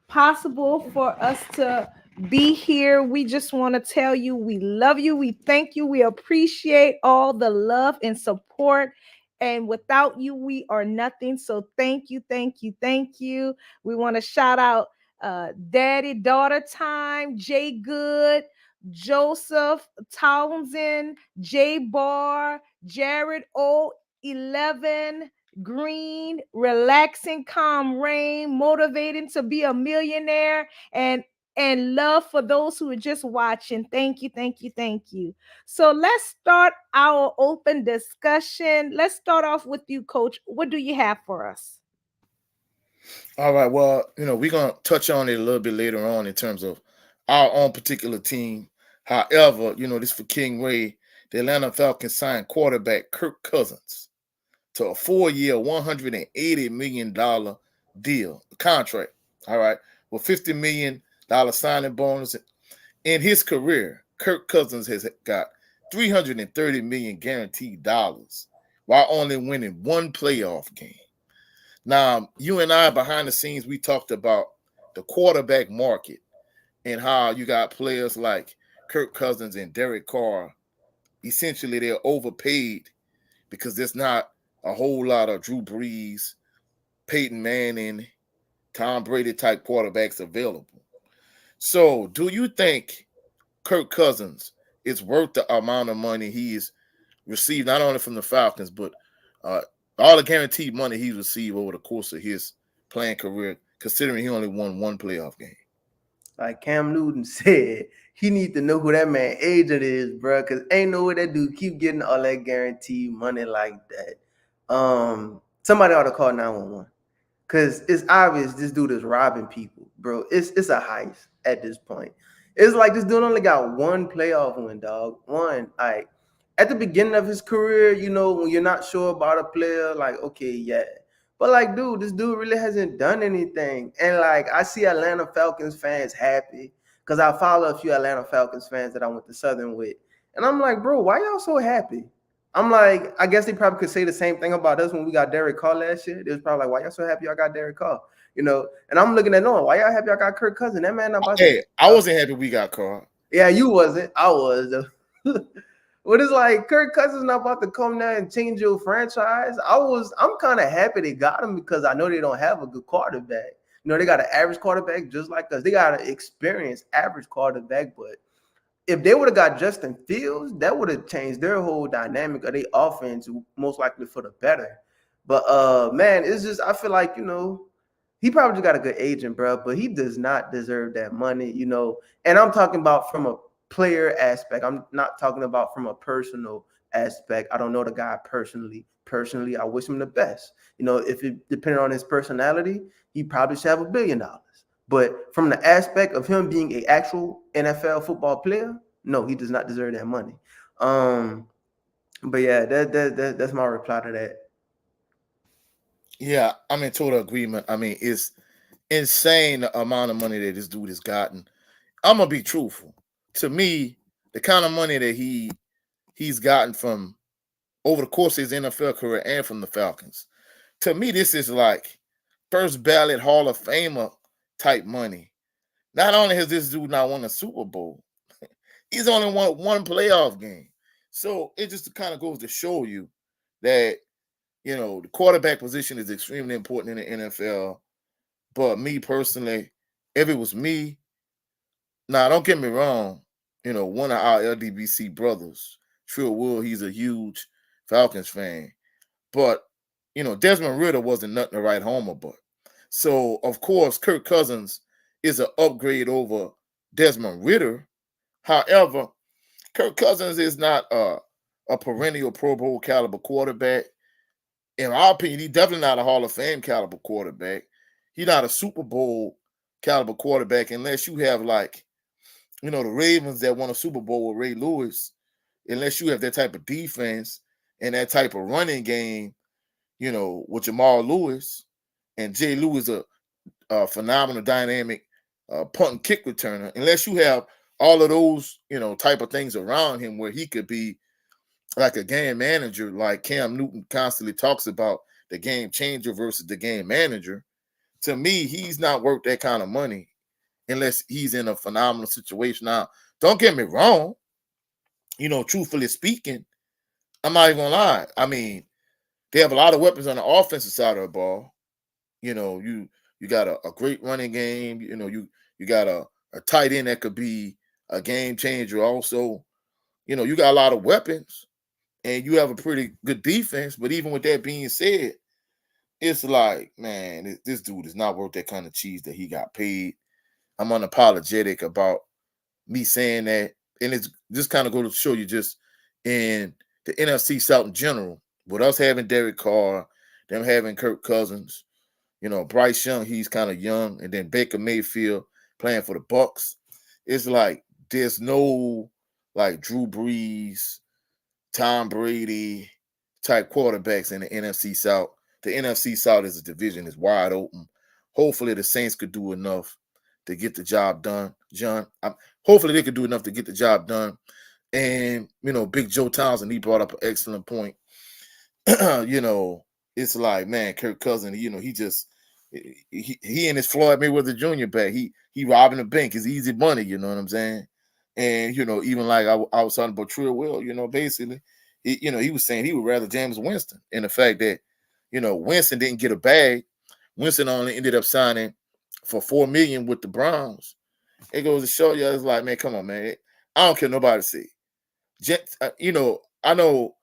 possible for us to be here. We just want to tell you we love you, we thank you, we appreciate all the love and support, and without you we are nothing. So thank you, thank you, thank you. We want to shout out daddy daughter time, Jay Good, Joseph Townsend, Jay Barr, Jared O11, Green, relaxing, calm rain, motivating to be a millionaire, and love for those who are just watching. Thank you, thank you, thank you. So let's start our open discussion. Let's start off with you, Coach. What do you have for us? All right. Well, we're gonna touch on it a little bit later on in terms of our own particular team. However, this for King Ray, the Atlanta Falcons signed quarterback Kirk Cousins to a 4-year, $180 million deal, contract. All right, with $50 million signing bonus. In his career, Kirk Cousins has got $330 million guaranteed dollars while only winning one playoff game. Now, you and I behind the scenes, we talked about the quarterback market and how you got players like Kirk Cousins and Derek Carr. Essentially, they're overpaid because there's not a whole lot of Drew Brees, Peyton Manning, Tom Brady type quarterbacks available. So, do you think Kirk Cousins is worth the amount of money he's received, not only from the Falcons, but uh, all the guaranteed money he's received over the course of his playing career, considering he only won one playoff game? Like Cam Newton said, he need to know who that man agent is, bro. Cause ain't no way that dude keep getting all that guaranteed money like that. Somebody ought to call 911. Cause it's obvious this dude is robbing people, bro. It's a heist at this point. It's like this dude only got one playoff win, dog. One. Like at the beginning of his career, when you're not sure about a player, like, okay, yeah. But like, dude, this dude really hasn't done anything. And like I see Atlanta Falcons fans happy because I follow a few Atlanta Falcons fans that I went to Southern with. And I'm like, bro, why y'all so happy? I'm like, I guess they probably could say the same thing about us when we got Derek Carr last year. It was probably like, why y'all so happy y'all got Derek Carr? And I'm looking at knowing why y'all happy y'all got Kirk Cousins. That man not about Hey, to. I wasn't happy we got Carr. Yeah, you wasn't. I was. But it's like Kirk Cousins not about to come there and change your franchise. I'm kind of happy they got him because I know they don't have a good quarterback. They got an average quarterback just like us. They got an experienced average quarterback, but if they would have got Justin Fields, that would have changed their whole dynamic of their offense, most likely for the better. But man, it's just I feel like he probably just got a good agent, bro, but he does not deserve that money. And I'm talking about from a player aspect. I'm not talking about from a personal aspect. I don't know the guy personally. Personally, I wish him the best. If it depended on his personality, he probably should have $1 billion. But from the aspect of him being an actual NFL football player, no, he does not deserve that money. But yeah, that's my reply to that. Yeah, I'm in total agreement. I mean, it's insane the amount of money that this dude has gotten. I'm gonna be truthful. To me, the kind of money that he's gotten from over the course of his NFL career and from the Falcons, to me, this is like first ballot Hall of Famer type money. Not only has this dude not won a Super Bowl, he's only won one playoff game. So it just kind of goes to show you that, the quarterback position is extremely important in the NFL. But me personally, if it was me, now don't get me wrong, one of our LDBC brothers, Trill Will, he's a huge Falcons fan. But, Desmond Ritter wasn't nothing to write home about. So, of course, Kirk Cousins is an upgrade over Desmond Ritter. However, Kirk Cousins is not a perennial Pro Bowl caliber quarterback. In our opinion, he's definitely not a Hall of Fame caliber quarterback. He's not a Super Bowl caliber quarterback unless you have the Ravens that won a Super Bowl with Ray Lewis. Unless you have that type of defense and that type of running game, with Jamal Lewis and Jay Lewis, a phenomenal dynamic punt and kick returner. Unless you have all of those, type of things around him where he could be like a game manager, like Cam Newton constantly talks about the game changer versus the game manager. To me, he's not worth that kind of money unless he's in a phenomenal situation. Now, don't get me wrong. Truthfully speaking, I'm not even gonna lie. I mean, they have a lot of weapons on the offensive side of the ball. You got a great running game. You got a tight end that could be a game changer. Also, you got a lot of weapons, and you have a pretty good defense. But even with that being said, it's like, man, this dude is not worth that kind of cheese that he got paid. I'm unapologetic about me saying that, and it's just kind of going to show you just in the NFC South in general, with us having Derek Carr, them having Kirk Cousins, Bryce Young, he's kind of young, and then Baker Mayfield playing for the Bucks. It's like there's no like Drew Brees, Tom Brady type quarterbacks in the NFC South. The NFC South as a division is wide open. Hopefully the Saints could do enough to get the job done, John. Hopefully they could do enough to get the job done. And, Big Joe Townsend, he brought up an excellent point. It's like, man, Kirk Cousins, he just he and his Floyd Mayweather Jr. back. He robbing the bank. It's easy money, you know what I'm saying? And even like I was talking about Trill Will, basically, he was saying he would rather James Winston. And the fact that, Winston didn't get a bag. Winston only ended up signing for $4 million with the Browns. It goes to show you, it's like, man, come on, man. I don't care nobody see. I know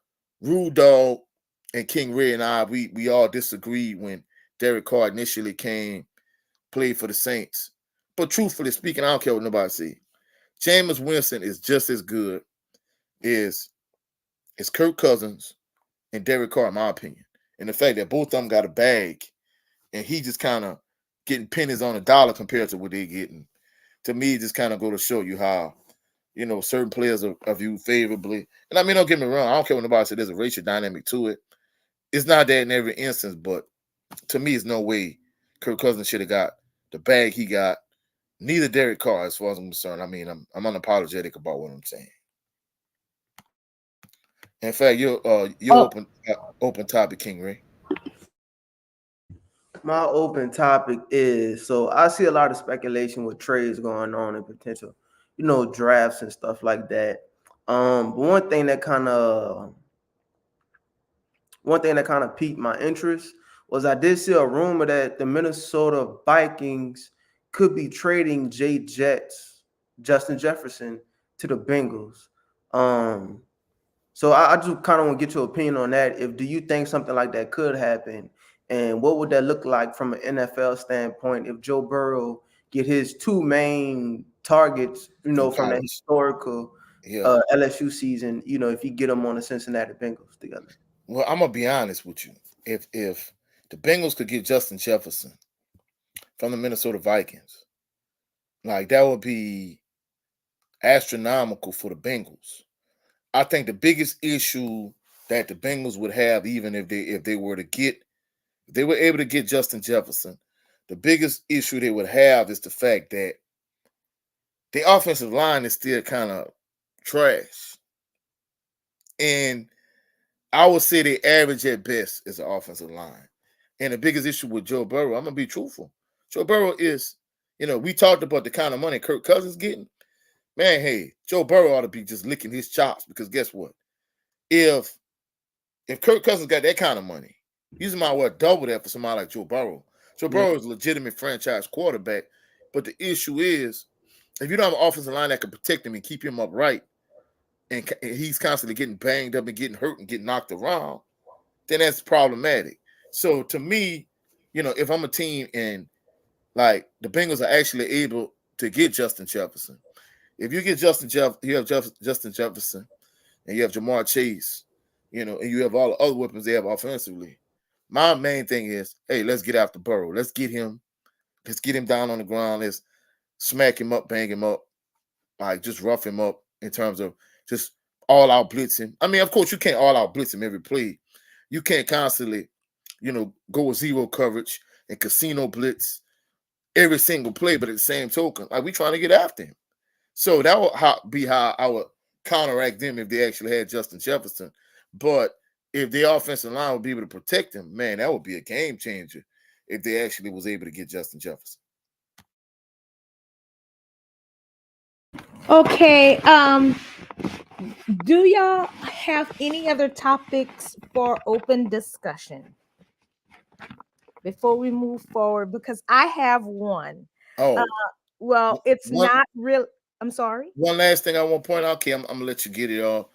Rude Dog and King Ray and I, we all disagreed when Derek Carr initially played for the Saints. But truthfully speaking, I don't care what nobody see. Jameis Winston is just as good as Kirk Cousins and Derek Carr, in my opinion. And the fact that both of them got a bag and he just kind of getting pennies on a dollar compared to what they're getting, to me, just kind of go to show you how, certain players are viewed favorably. And I mean, don't get me wrong. I don't care what nobody said there's a racial dynamic to it. It's not that in every instance, but to me, it's no way Kirk Cousins should have got the bag he got. Neither Derek Carr, as far as I'm concerned. I mean, I'm unapologetic about what I'm saying. In fact, you're Oh, open topic, King Ray. My open topic is, so I see a lot of speculation with trades going on and potential, drafts and stuff like that. But one thing that kind of piqued my interest was I did see a rumor that the Minnesota Vikings could be trading Jay Jets, Justin Jefferson, to the Bengals. Um, so I just kind of want to get your opinion on that. If do you think something like that could happen, and what would that look like from an NFL standpoint if Joe Burrow get his two main targets, In from the college. historical Yeah. LSU season, if you get them on the Cincinnati Bengals together? Well, I'm gonna be honest with you. If the Bengals could get Justin Jefferson from the Minnesota Vikings, Like that would be astronomical for the Bengals. I think the biggest issue that the Bengals would have, even if they were to get if they were able to get Justin Jefferson, the biggest issue they would have is the fact that the offensive line is still kind of trash. And I would say they average at best as an offensive line. And the biggest issue with Joe Burrow, I'm gonna be truthful. Joe Burrow is, we talked about the kind of money Kirk Cousins getting. Man, hey, Joe Burrow ought to be just licking his chops because guess what? If if Kirk Cousins got that kind of money, he's might well double that for somebody like Joe Burrow. Joe Yeah. Burrow is a legitimate franchise quarterback, but the issue is if you don't have an offensive line that can protect him and keep him upright, and he's constantly getting banged up and getting hurt and getting knocked around, then that's problematic. So to me, if I'm a team and like the Bengals are actually able to get Justin Jefferson, if you get Justin Jefferson, and you have Jamar Chase, and you have all the other weapons they have offensively. My main thing is, hey, let's get after Burrow. Let's get him. Let's get him down on the ground. Let's smack him up, bang him up, like just rough him up in terms of just all out blitzing. I mean, of course, you can't all out blitz him every play. You can't constantly, go with zero coverage and casino blitz every single play. But at the same token, like we trying to get after him. So that would be how I would counteract them if they actually had Justin Jefferson. But if the offensive line would be able to protect him, man, that would be a game changer if they actually was able to get Justin Jefferson. Okay. Do y'all have any other topics for open discussion before we move forward? Because I have one. Uh, Oh, well, it's one not real. I'm sorry. one last thing I want to point out. Okay, I'm gonna let you get it all.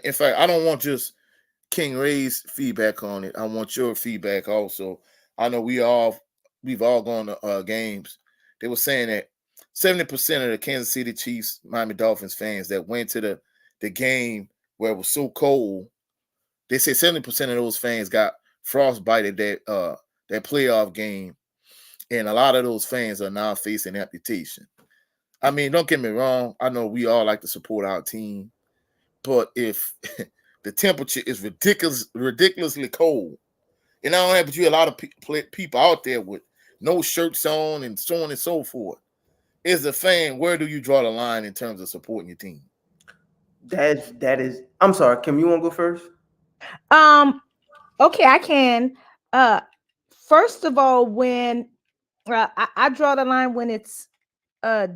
In fact, I don't want just King Ray's feedback on it. I want your feedback also. I know we've all gone to games. They were saying that 70% of the Kansas City Chiefs, Miami Dolphins fans that went to the game where it was so cold, they say 70% of those fans got frostbited that playoff game, and a lot of those fans are now facing amputation. I mean, don't get me wrong. I know we all like to support our team, but if the temperature is ridiculously cold, and not only that, but you have a lot of people out there with no shirts on and so on and so forth. As a fan, where do you draw the line in terms of supporting your team? That is. I'm sorry, Kim. You want to go first? Um. Okay, I can. Uh. First of all, when I draw the line when it's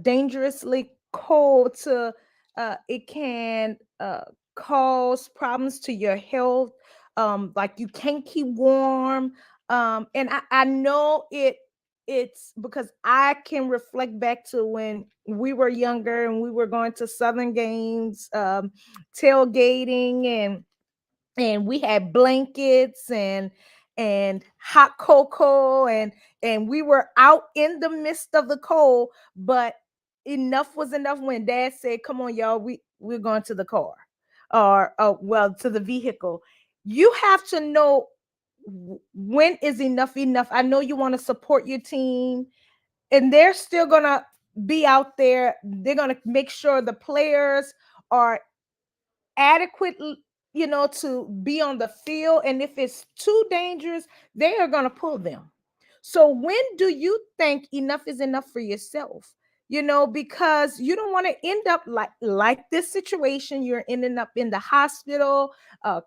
dangerously cold to it can cause problems to your health, like you can't keep warm, and I know it's because I can reflect back to when we were younger and we were going to southern games, tailgating, and we had blankets and hot cocoa, and we were out in the midst of the cold, but enough was enough when dad said, come on y'all, we're going to the car, or well, to the vehicle. You have to know when is enough enough. I know you want to support your team, and they're still gonna be out there. They're gonna make sure the players are adequate, to be on the field. And if it's too dangerous, they are going to pull them. So when do you think enough is enough for yourself? Because you don't want to end up like this situation. You're ending up in the hospital, uh,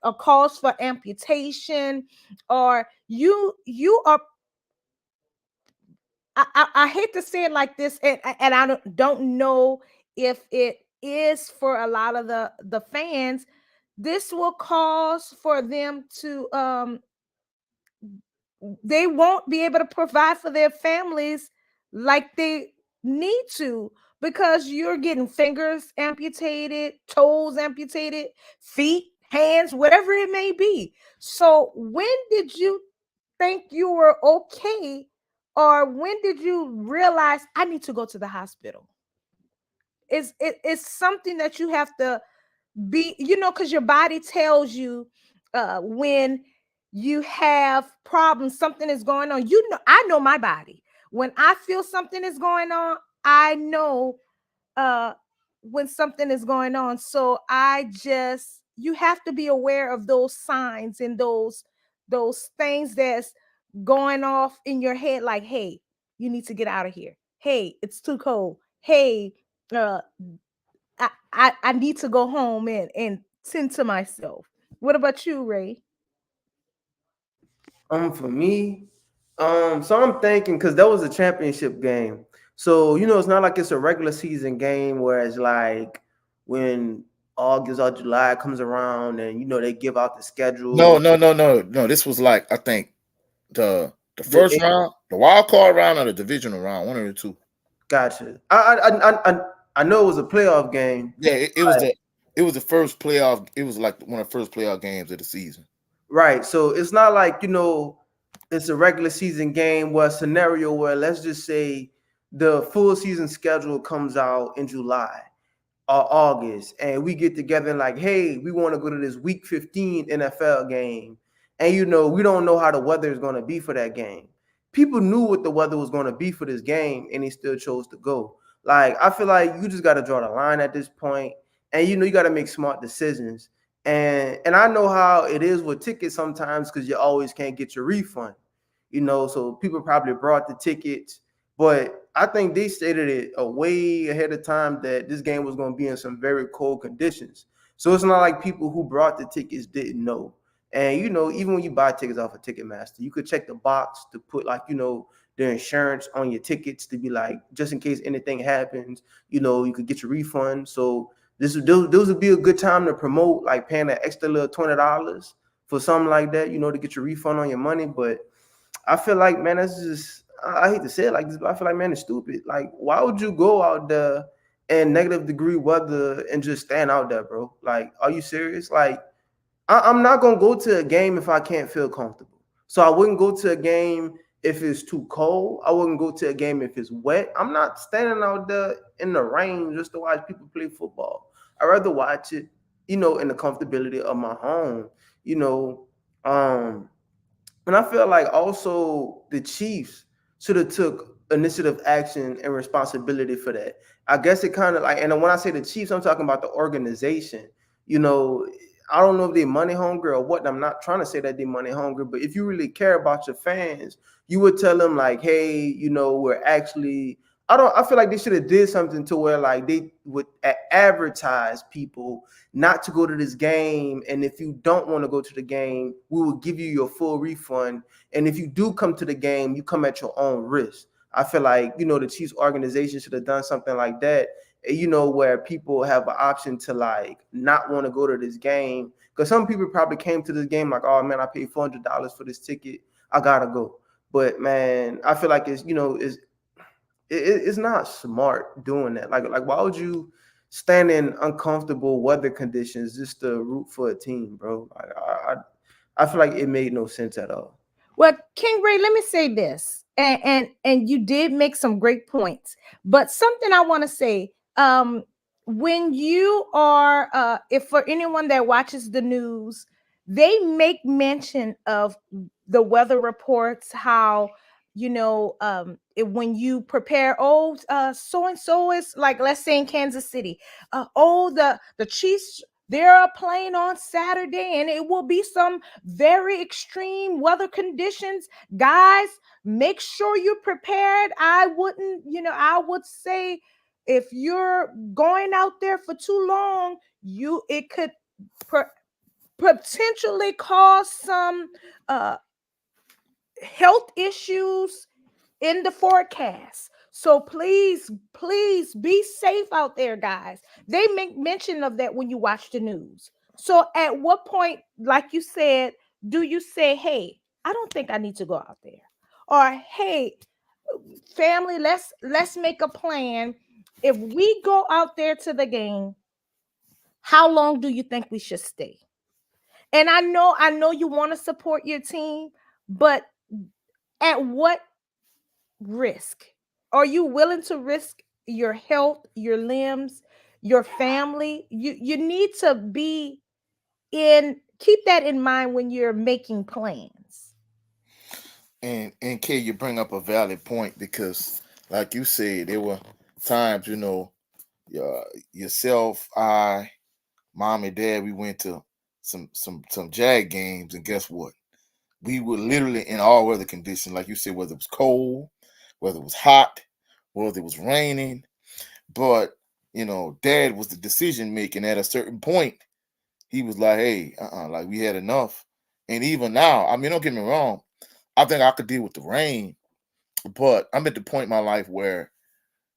a cause for amputation, or you are. I hate to say it like this, and I don't know if it is for a lot of the fans. This will cause for them to they won't be able to provide for their families like they need to, because you're getting fingers amputated, toes amputated, feet, hands, whatever it may be. So when did you think you were okay, or when did you realize I need to go to the hospital? It's something that you have to be, because your body tells you when you have problems, something is going on. I know my body. When I feel something is going on, I know uh when something is going on. So you have to be aware of those signs and those things that's going off in your head, like, hey, you need to get out of here. Hey, it's too cold. Hey, uh I need to go home and tend to myself. What about you, Ray? For me, so I'm thinking because that was a championship game. So it's not like it's a regular season game where it's like when August or July comes around and they give out the No, schedule. no, no, no, no. This was like I think the The, first round, the wild card round, or the divisional round, one of the two. gotcha. I know it was a playoff game. Yeah, it was the first playoff. It was like one of the first playoff games of the season. Right. So it's not like, it's a regular season game where a scenario where let's just say the full season schedule comes out in July or August and we get together and like, hey, we want to go to this week 15 NFL game. And we don't know how the weather is going to be for that game. People knew what the weather was going to be for this game and they still chose to go. Like, I feel like you just got to draw the line at this point, and you got to make smart decisions. And I know how it is with tickets sometimes because you always can't get your refund. So people probably brought the tickets, but I think they stated it a way ahead of time that this game was going to be in some very cold conditions. So it's not like people who brought the tickets didn't know. And even when you buy tickets off of Ticketmaster, you could check the box to put like the insurance on your tickets to be like just in case anything happens, you could get your refund. So those would be a good time to promote like paying an extra little $20 for something like that, to get your refund on your money. But I feel like, man, that's just, I hate to say it like this, but I feel like, man, it's stupid. Like, why would you go out there in negative degree weather and just stand out there, bro? Like, are you serious? Like, I'm not gonna go to a game if I can't feel comfortable. So I wouldn't go to a game if it's too cold. I wouldn't go to a game if it's wet. I'm not standing out there in the rain just to watch people play football. I'd rather watch it, in the comfortability of my home. You know, um, and I feel like also the Chiefs should have took initiative action and responsibility for that. I guess it kind of like, and when I say the Chiefs, I'm talking about the organization. You know, I don't know if they're money hungry or what. I'm not trying to say that they're money hungry, but if you really care about your fans, you would tell them like, hey, we're actually. I feel like they should have did something to where like they would advertise people not to go to this game. And if you don't want to go to the game, we will give you your full refund. And if you do come to the game, you come at your own risk. I feel like, the Chiefs organization should have done something like that, where people have an option to like not want to go to this game. Because some people probably came to this game like, oh man, I paid $400 for this ticket. I gotta go. But man, I feel like it's not smart doing that. Like why would you stand in uncomfortable weather conditions just to root for a team, bro? I feel like it made no sense at all. Well, King Ray, let me say this, and you did make some great points, but something I want to say, when you are, if for anyone that watches the news, they make mention of the weather reports, how when you prepare, oh, so and so is, like, let's say in Kansas City, oh, the Chiefs, they're playing on Saturday and it will be some very extreme weather conditions. Guys, make sure you're prepared. I wouldn't, I would say, if you're going out there for too long, it could per- potentially cause some uh health issues in the forecast. So please be safe out there, guys. They make mention of that when you watch the news. So at what point, like you said, do you say, hey, I don't think I need to go out there? Or, hey, family, let's make a plan. If we go out there to the game, how long do you think we should stay? And I know you want to support your team, but at what risk? Are you willing to risk your health, your limbs, your family? You need to be in keep that in mind when you're making plans. And Kay, you bring up a valid point because, like you said, times, uh, yourself, I, mom and dad, we went to some Jag games, and guess what? We were literally in all weather conditions, like you said, whether it was cold, whether it was hot, whether it was raining. But dad was the decision making. At a certain point, he was like, "Hey, like we had enough." And even now, I mean, don't get me wrong, I think I could deal with the rain, but I'm at the point in my life where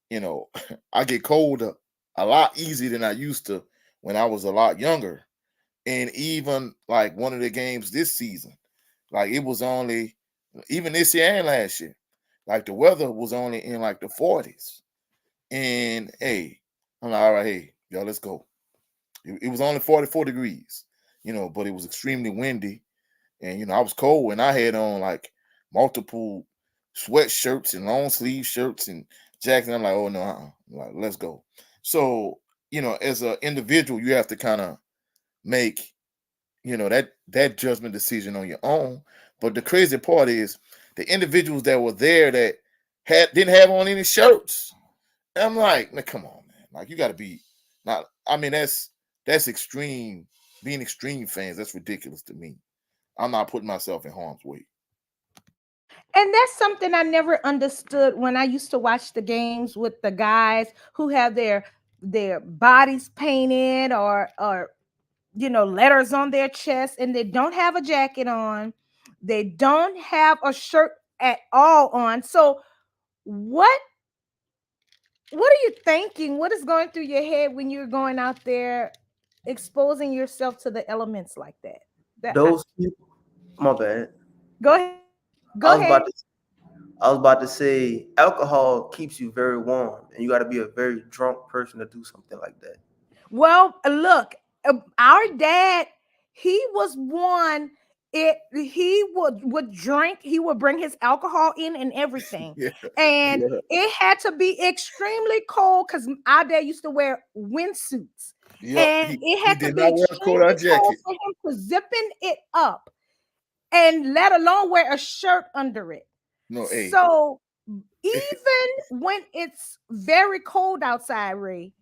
you know I get cold a lot easier than I used to when I was a lot younger. And even like one of the games this season, like it was only even this year and last year, like the weather was only in like the 40s. And hey, I'm like, all right, hey, y'all, let's go. It was only 44 degrees, but it was extremely windy. And I was cold and I had on like multiple sweatshirts and long sleeve shirts and jackets. And I'm like, oh no, like, let's go. So, as an individual, you have to kind of make that judgment decision on your own. But the crazy part is the individuals that were there that didn't have on any shirts. And I'm like, man, come on, man. Like you got to be not. I mean, that's extreme. Being extreme fans, that's ridiculous to me. I'm not putting myself in harm's way. And that's something I never understood when I used to watch the games with the guys who have their bodies painted or letters on their chest, and they don't have a jacket on. They don't have a shirt at all on. So what what are you thinking? What is going through your head when you're going out there exposing yourself to the elements like that? Those people, my bad. Go ahead. I Go was about ahead. to I was about to say alcohol keeps you very warm, and you got to be a very drunk person to do something like that. Well, look, our dad, he was one. He would drink. He would bring his alcohol in and everything, Yeah, and yeah, it had to be extremely cold because our dad used to wear windsuits, yep. and He it had he to did be not wear a coat or extremely cold jacket. for him to zipping it up, and let alone wear a shirt under it. No, hey, So even when it's very cold outside, Ray,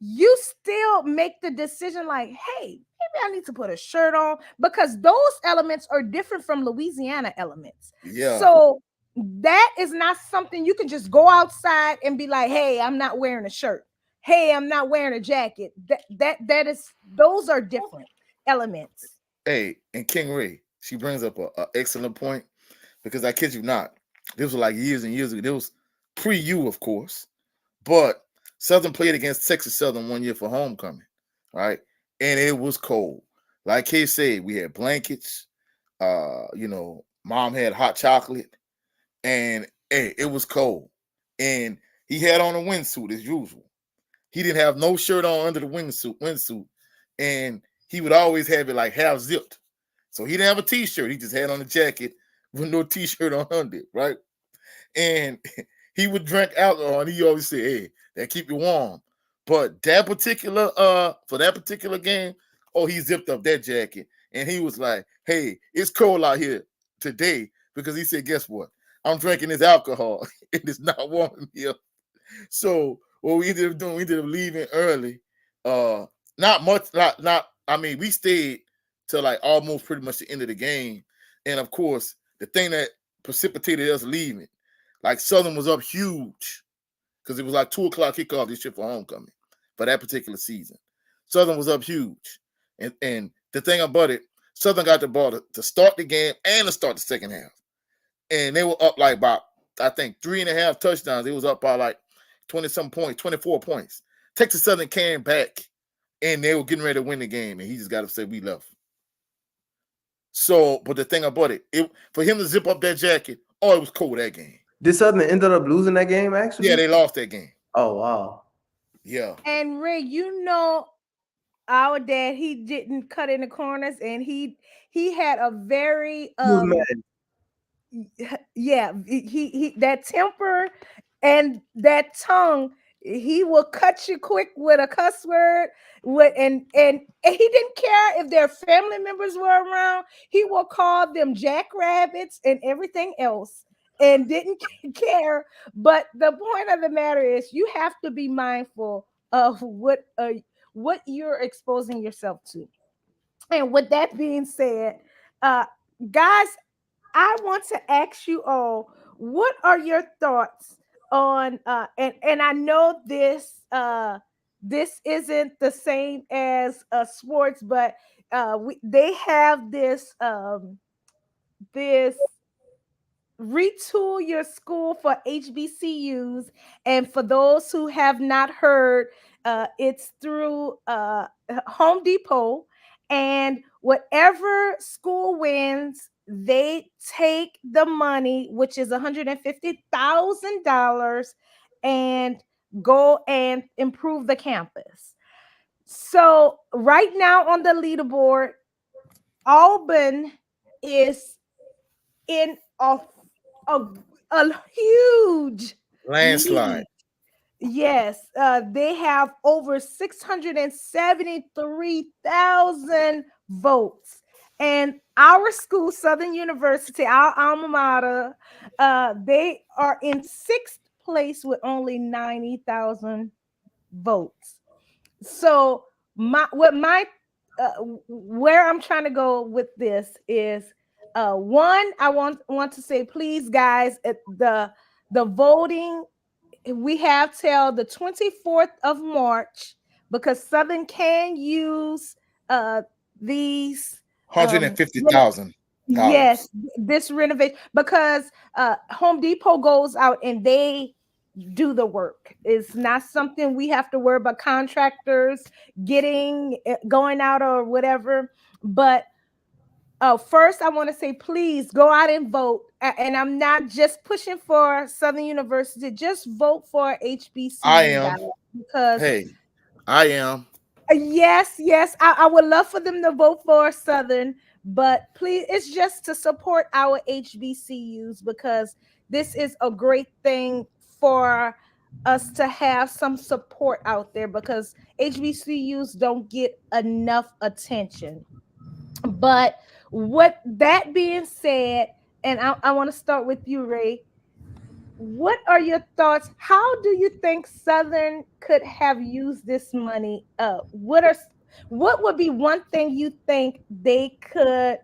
you still make the decision like, hey, maybe I need to put a shirt on because those elements are different from Louisiana elements. yeah, So that is not something you can just go outside and be like, hey, I'm not wearing a shirt. Hey, I'm not wearing a jacket. That is those are different elements. hey, and King Ray, she brings up a excellent point because I kid you not, this was like years and years ago. This was pre you, of course, but Southern played against Texas Southern one year for homecoming, right? And it was cold. Like Kay said, we had blankets. Mom had hot chocolate, and hey, it was cold. And he had on a windsuit as usual. He didn't have no shirt on under the windsuit, and he would always have it like half zipped. So he didn't have a t-shirt. He just had on a jacket with no t-shirt on under it, right? And he would drink alcohol, and he always said, "Hey, that keep you warm." But that particular for that particular game, oh, he zipped up that jacket, and he was like, "Hey, it's cold out here today," because he said, "Guess what? I'm drinking this alcohol. It is not warming me up." So what we ended up doing, we ended up leaving early. Uh, not much, not. I mean, we stayed till like almost pretty much the end of the game, and of course, the thing that precipitated us leaving, like Southern was up huge because it was like 2 o'clock kickoff this year for homecoming for that particular season. Southern was up huge, and the thing about it, Southern got the ball to start the game and to start the second half, and they were up like about I think 3.5 touchdowns. It was up by like 20 some points, 24 points. Texas Southern came back and they were getting ready to win the game, and he just got to say we left. So, but the thing about it for him to zip up that jacket, oh, it was cold that game. This Southern ended up losing that game, Yeah, actually. they lost that game. Oh wow, Yeah, And Ray, our dad, he didn't cut in the corners, and he had a very he was mad. yeah, he that temper and that tongue, he will cut you quick with a cuss word with and he didn't care if their family members were around. He will call them jackrabbits and everything else. and didn't care. But the point of the matter is, you have to be mindful of what you're exposing yourself to. And with that being said, uh, guys, I want to ask you all, what are your thoughts on and I know this isn't the same as sports, but they have this retool your school for HBCUs. And for those who have not heard, it's through Home Depot. And whatever school wins, they take the money, which is $150,000, and go and improve the campus. So, right now on the leaderboard, Auburn is in a, a huge Landslide. lead. Yes, they have over 673,000 votes. And our school, Southern University, our alma mater, they are in sixth place with only 90,000 votes. So my where I'm trying to go with this is, one, I want to say, please guys, the voting, we have till the 24th of March, because Southern can use uh these Hundred and fifty reno- thousand yes, dollars. this renovation, because Home Depot goes out and they do the work. It's not something we have to worry about contractors getting going out or whatever. But first, I want to say, please go out and vote. And I'm not just pushing for Southern University, just vote for I HBCU, guys, am. because Hey, I am. yes, yes, I would love for them to vote for Southern, but please, it's just to support our HBCUs, because this is a great thing for us to have some support out there, because HBCUs don't get enough attention. But what that being said, and I want to start with you, Ray. What are your thoughts? How do you think Southern could have used this money? What would be one thing you think they could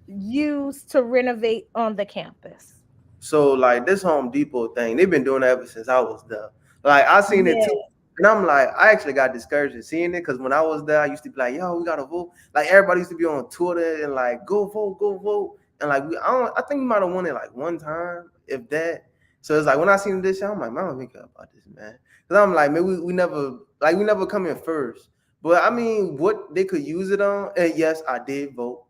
use to renovate on the campus? So like this Home Depot thing, they've been doing that ever since I was there. Like I seen it too. Yeah. And I'm like, I actually got discouraged in seeing it because when I was there, I used to be like, yo, we gotta vote. Like everybody used to be on Twitter and like, go vote, go vote. And like I think we might have won it like one time, if that. So it's like when I seen this shit, I'm like, man, I don't think about this, man. Cause I'm like, man, we never come in first. But I mean, what they could use it on, and yes, I did vote.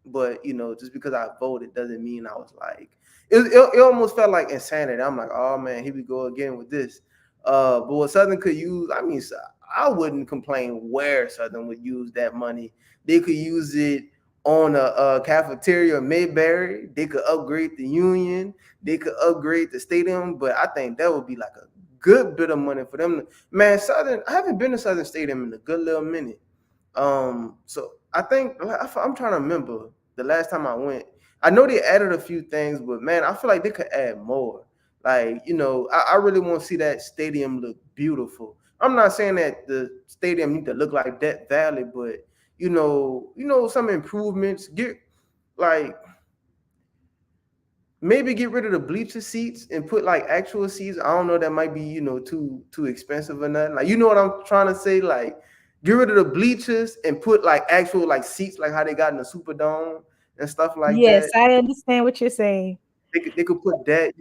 But just because I voted doesn't mean I was like it almost felt like insanity. I'm like, oh man, here we go again with this. But what Southern could use, I mean, I wouldn't complain where Southern would use that money. They could use it on a cafeteria in Mayberry. They could upgrade the Union. They could upgrade the stadium. But I think that would be like a good bit of money for them. Man, Southern, I haven't been to Southern Stadium in a good little minute. So I think I'm trying to remember the last time I went. I know they added a few things, but man, I feel like they could add more. Like, I really want to see that stadium look beautiful. I'm not saying that the stadium need to look like Death Valley, but some improvements. Like maybe get rid of the bleacher seats and put like actual seats. I don't know, that might be too expensive or nothing. Like, you know what I'm trying to say? Like, get rid of the bleachers and put like actual like seats, like how they got in the Superdome and stuff like Yes, that. I understand what you're saying. They could put that.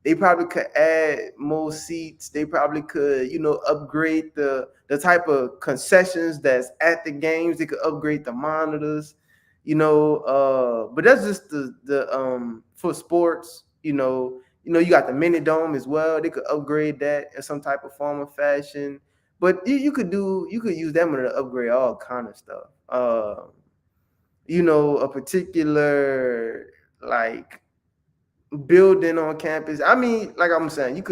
They probably could add more seats. They probably could upgrade the type of concessions that's at the games. They could upgrade the monitors. But that's just the for sports. You got the mini dome as well. They could upgrade that in some type of form or fashion. But you could use that money to upgrade all kind of stuff. A particular like building on campus. I mean, like I'm saying,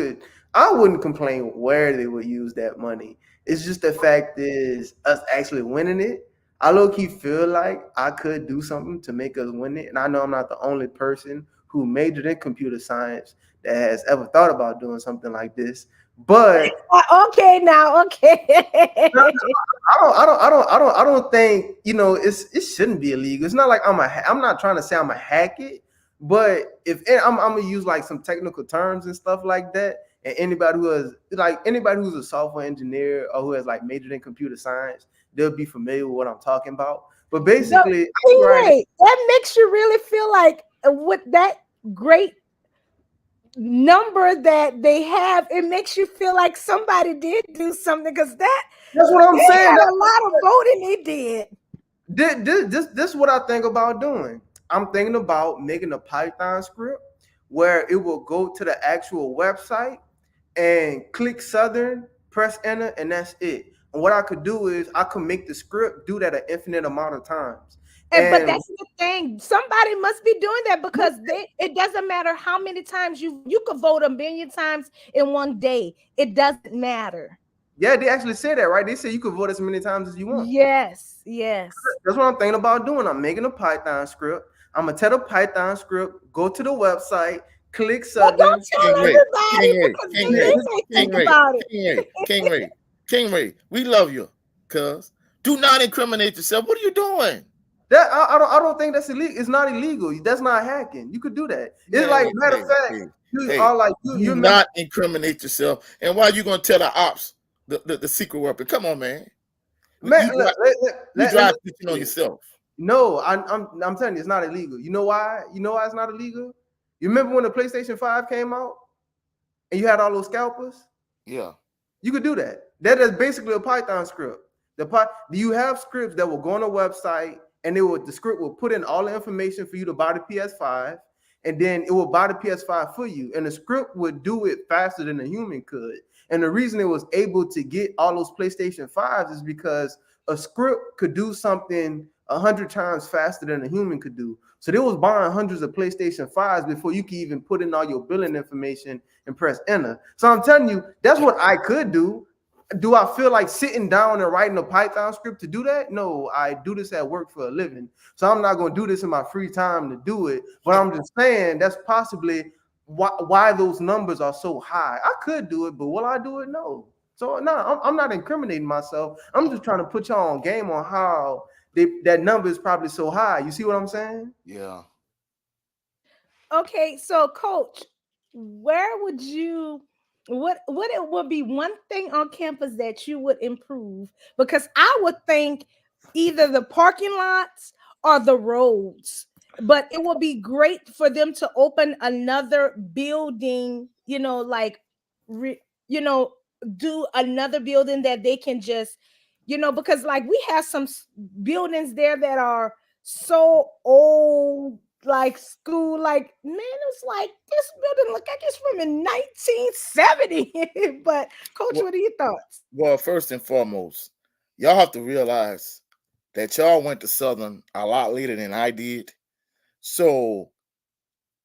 I wouldn't complain where they would use that money. It's just the fact is us actually winning it. I low key feel like I could do something to make us win it. And I know I'm not the only person who majored in computer science that has ever thought about doing something like this. But Okay, now, okay. I don't think it shouldn't be illegal. It's not like I'm not trying to say I'm a hack it, but if I'm gonna use like some technical terms and stuff like that, and anybody who's a software engineer or who has like majored in computer science, they'll be familiar with what I'm talking about. But No, basically, wait, that makes you really feel like with that great number that they have, it makes you feel like somebody did do something because that that's what I'm they saying. had a lot of voting they did. This is what I think about doing. I'm thinking about making a Python script where it will go to the actual website and click Southern, press enter, and that's it. And what I could do is I could make the script do that an infinite amount of times. But And that's the thing. Somebody must be doing that because it doesn't matter how many times you could vote a million times in one day. It doesn't matter. yeah, they actually say that, right? They say you could vote as many times as you want. Yes, yes. That's what I'm thinking about doing. I'm making a Python script. I'm gonna tell the Python script, go to the website, click Well, Southern. don't tell King Ray, everybody King Ray, because King then they Ray, may King think Ray, about it. King Ray, King Ray, King Ray. We love you, cuz. Do not incriminate yourself. What are you doing? That I don't think that's illegal. It's not illegal. That's not hacking. You could do that. It's like Hey, matter of hey, fact, hey, you hey. are like Do you remember. not incriminate yourself. And why you gonna tell the ops the secret weapon? Come on, man. Man, You drive, you let me drive snitching on yourself. no, I'm telling you, it's not illegal. You know why? You know why it's not illegal? You remember when the PlayStation 5 came out and you had all those scalpers? Yeah. You could do that. That is basically a Python script. Do you have scripts that will go on a website and the script will put in all the information for you to buy the PS5, and then it will buy the PS5 for you, and the script would do it faster than a human could. And the reason it was able to get all those PlayStation 5s is because a script could do something 100 times faster than a human could do. So they was buying hundreds of PlayStation 5s before you could even put in all your billing information and press enter. So I'm telling you, that's what I could do. Do I feel like sitting down and writing a Python script to do that? No, I do this at work for a living. So I'm not going to do this in my free time to do it. But I'm just saying that's possibly why those numbers are so high. I could do it, but will I do it? No. So no, I'm not incriminating myself. I'm just trying to put y'all on game on how that number is probably so high. You see what I'm saying? Yeah. Okay, so coach, where would you what it would be one thing on campus that you would improve? Because I would think either the parking lots or the roads. But it would be great for them to open another building, like re, you know, do another building that they can just, because like we have some buildings there that are so old, like school, like man, it's like this building look like it's from in 1970. But coach, Well, what are your thoughts? well, first and foremost, y'all have to realize that y'all went to Southern a lot later than I did. So,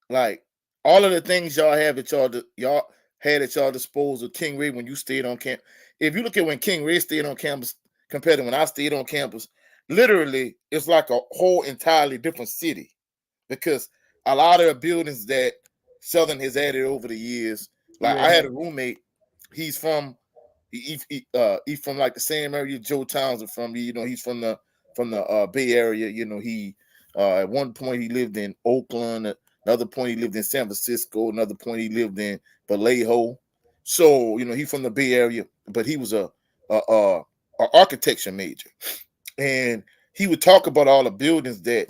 like, all of the things y'all have that y'all had at y'all disposal, King Ray when you stayed on campus. If you look at when King Ray stayed on campus compared to when I stayed on campus, literally it's like a whole entirely different city because a lot of the buildings that Southern has added over the years, like I Yeah, had a roommate, he's from he's from like the same area Joe Townsend from. He's from the Bay Area. He at one point he lived in Oakland. Another point he lived in San Francisco. Another point he lived in Vallejo. So he's from the Bay Area, but he was a architecture major, and he would talk about all the buildings that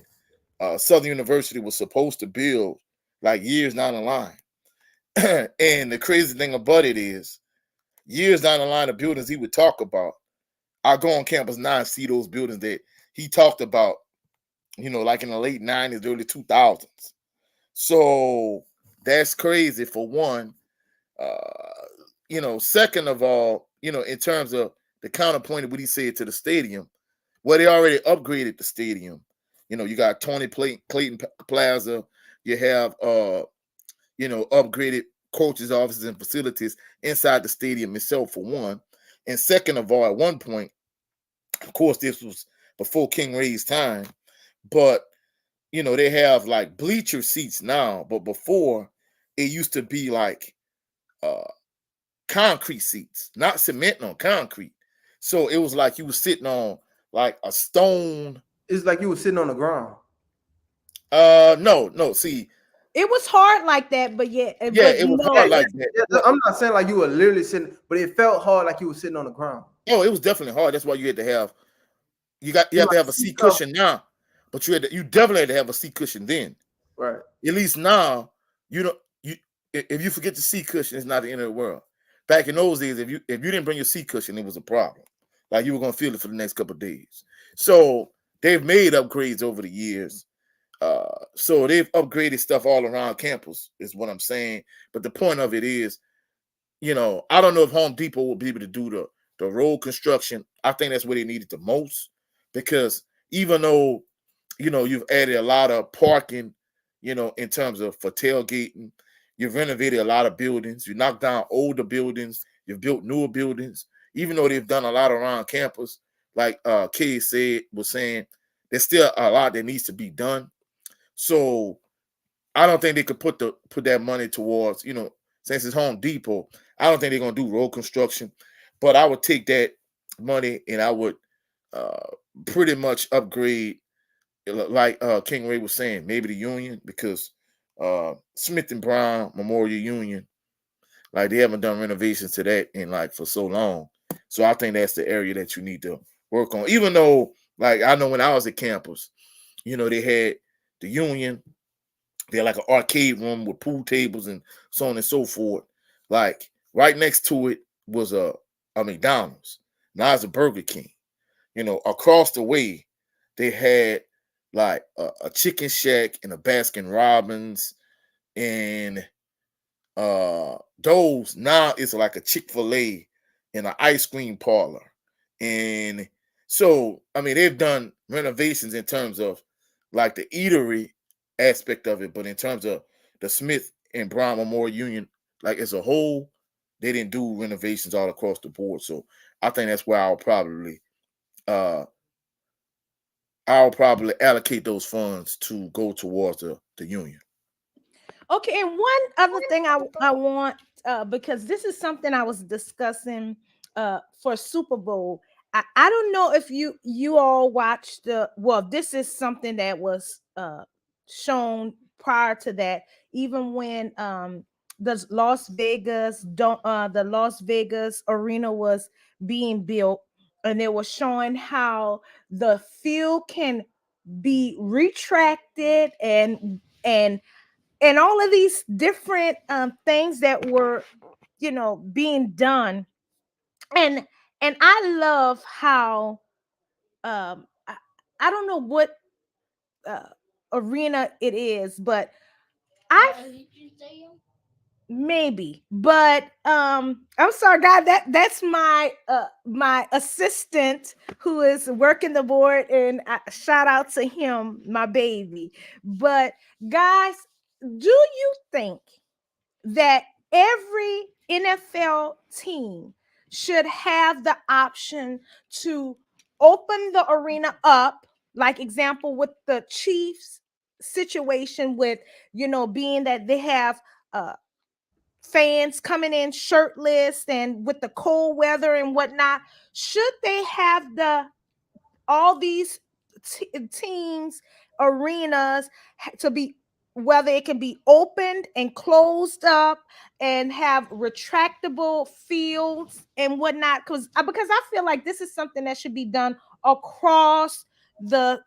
Southern University was supposed to build like years down the line. And the crazy thing about it is, years down the line, of buildings he would talk about, I go on campus now and see those buildings that he talked about, like in the late 90s, early 2000s. So that's crazy for one. Second of all, in terms of the counterpoint of what he said to the stadium, well, they already upgraded the stadium. You got Tony Clayton Plaza. You have, upgraded coaches' offices and facilities inside the stadium itself, for one. And second of all, at one point, of course, this was before King Ray's time, but they have like bleacher seats now, but before it used to be like uh concrete seats, not cement, on concrete. So it was like you was sitting on like a stone. It's like you were sitting on the ground. No, no. See, It was hard like that, but yeah, yeah, but it was Yeah, hard no. like that. yeah. I'm not saying like you were literally sitting, but it felt hard like you were sitting on the ground. Oh, it was definitely hard. That's why you had to have you You have to like have a seat seat cover. cushion now, but you definitely had to have a seat cushion then. Right. At least now, you don't you if you forget the seat cushion, it's not the end of the world. Back in those days, if you didn't bring your seat cushion, it was a problem. Like you were gonna feel it for the next couple of days. So they've made upgrades over the years. So they've upgraded stuff all around campus, is what I'm saying. But the point of it is, I don't know if Home Depot will be able to do the road construction. I think that's where they need it the most, because even though you've added a lot of parking, in terms of for tailgating, you've renovated a lot of buildings, you knocked down older buildings, you've built newer buildings. Even though they've done a lot around campus, like Kay was saying, there's still a lot that needs to be done. So I don't think they could put that money towards, since it's Home Depot. I don't think they're gonna do road construction, but I would take that money and I would uh, pretty much upgrade, like King Ray was saying, maybe the Union, because Smith and Brown Memorial Union, like they haven't done renovations to that in like for so long. So I think that's the area that you need to work on. Even though, like I know when I was at campus, they had the Union. They had like an arcade room with pool tables and so on and so forth. Like right next to it was a McDonald's. Now it's a Burger King. Across the way, they had like a Chicken Shack and a Baskin Robbins, and those now it's like a Chick-fil-A and an ice cream parlor. And so I mean they've done renovations in terms of like the eatery aspect of it, but in terms of the Smith and Brown Memorial Union, like as a whole, they didn't do renovations all across the board. So I think that's where uh I'll probably allocate those funds to go towards the union. Okay, and one other thing I want, because this is something I was discussing for Super Bowl. I don't know if you all watched the, well, this is something that was shown prior to that, even when the Las Vegas arena was being built, and they were showing how the field can be retracted, and all of these different things that were being done. And and I love how I, I don't know what uh, arena it is, but I maybe, but I'm sorry, God, that's my assistant who is working the board, and shout out to him, my baby. But guys, do you think that every NFL team should have the option to open the arena up, like example with the Chiefs situation, with being that they have uh fans coming in shirtless and with the cold weather and whatnot? Should they have all these teams arenas to be, whether it can be opened and closed up and have retractable fields and whatnot? Because I feel like this is something that should be done across the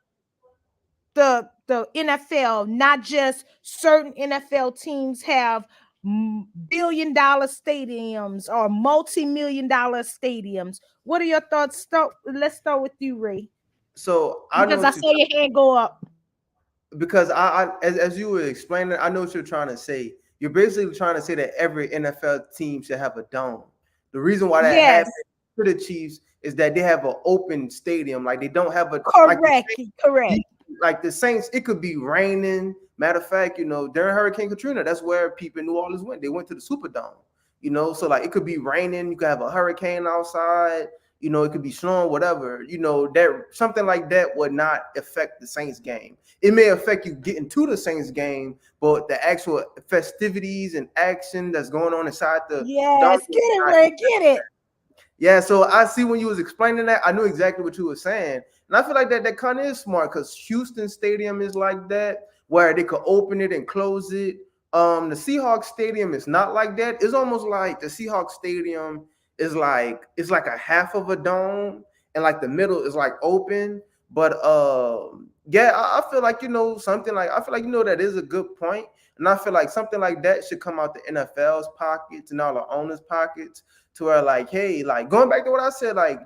the NFL, not just certain NFL teams have billion-dollar stadiums or multi-million-dollar stadiums. What are your thoughts? Let's start with you, Ray, So I know because I what you, saw your hand go up. because as you were explaining, I know what you're trying to say. You're basically trying to say that every NFL team should have a dome. The reason why that Yes, happened to the Chiefs is that they have an open stadium. Like they don't have a correct, correct. like the Saints. It could be raining. Matter of fact, during Hurricane Katrina, that's where people in New Orleans went. They went to the Superdome. So like it could be raining. You could have a hurricane outside. it could be snowing, whatever. That something like that would not affect the Saints game. It may affect you getting to the Saints game, but the actual festivities and action that's going on inside the dome Yes, get is it, not. Ray, get it. Yeah, so I see when you was explaining that, I knew exactly what you were saying. And I feel like that kind of is smart because Houston Stadium is like that, where they could open it and close it. The Seahawks Stadium is not like that. It's almost like the Seahawks Stadium is like it's like a half of a dome, and like the middle is like open. But yeah, I feel like something like I feel like that is a good point, and I feel like something like that should come out the NFL's pockets and all the owners' pockets to where like, hey, like going back to what I said, like,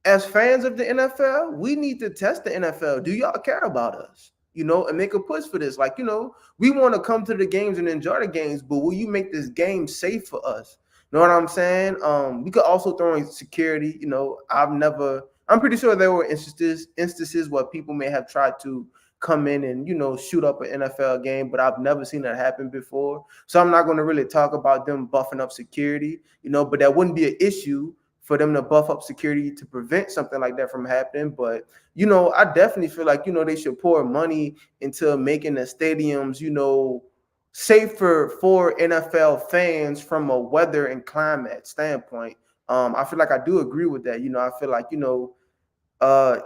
as fans of the NFL, we need to test the NFL. Do y'all care about us? And make a push for this. Like, we want to come to the games and enjoy the games, but will you make this game safe for us? You know what I'm saying? We could also throw in security. I'm pretty sure there were instances where people may have tried to come in and shoot up an NFL game, but I've never seen that happen before. So I'm not going to really talk about them buffing up security, but that wouldn't be an issue for them to buff up security to prevent something like that from happening. But I definitely feel like they should pour money into making the stadiums safer for NFL fans from a weather and climate standpoint. I feel like I do agree with that. I feel like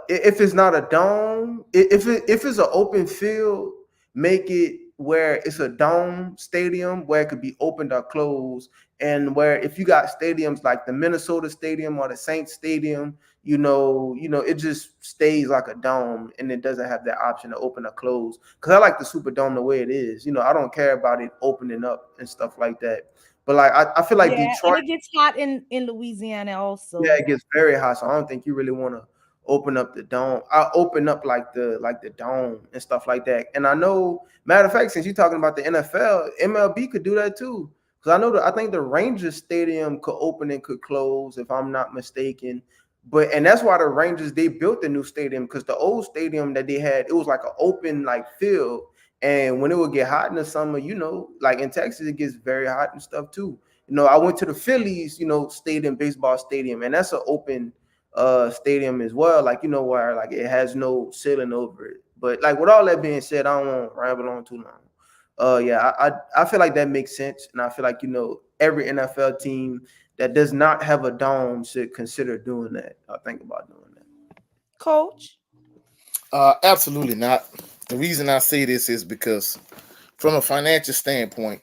if it's not a dome, if it's an open field, make it where it's a dome stadium where it could be opened or closed, and where if you got stadiums like the Minnesota Stadium or the Saints Stadium, it just stays like a dome and it doesn't have that option to open or close. Because I like the Superdome the way it is. I don't care about it opening up and stuff like that. But like I feel like Yeah, and Detroit. it gets hot in Louisiana Yeah, also. it gets very hot, so I don't think you really want to open up the dome. I open up like the dome and stuff like that. And I know, matter of fact, since you're talking about the NFL, MLB could do that too. Because I think the Rangers Stadium could open and could close, if I'm not mistaken. And that's why the Rangers they built the new stadium, because the old stadium that they had, it was like an open like field. And when it would get hot in the summer, like in Texas, it gets very hot and stuff too. I went to the Phillies, stadium, baseball stadium, and that's an open stadium as well. Like, where like it has no ceiling over it. But like with all that being said, I don't want to ramble on too long. Yeah, I feel like that makes sense. And I feel like, every NFL team that does not have a dome should consider doing that. I think about doing that. Coach. Absolutely not. The reason I say this is because, from a financial standpoint,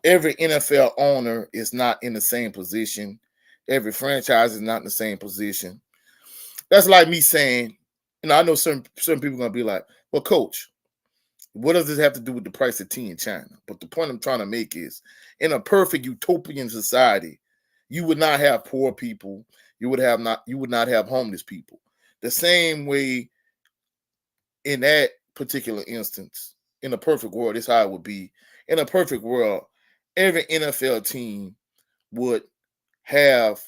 every NFL owner is not in the same position. Every franchise is not in the same position. That's like me saying, I know certain people are gonna be like, "Well, coach, what does this have to do with the price of tea in China?" But the point I'm trying to make is, in a perfect utopian society, you would not have poor people. You would not have homeless people. The same way, in that particular instance, in a perfect world, this is how it would be. In a perfect world, every NFL team would have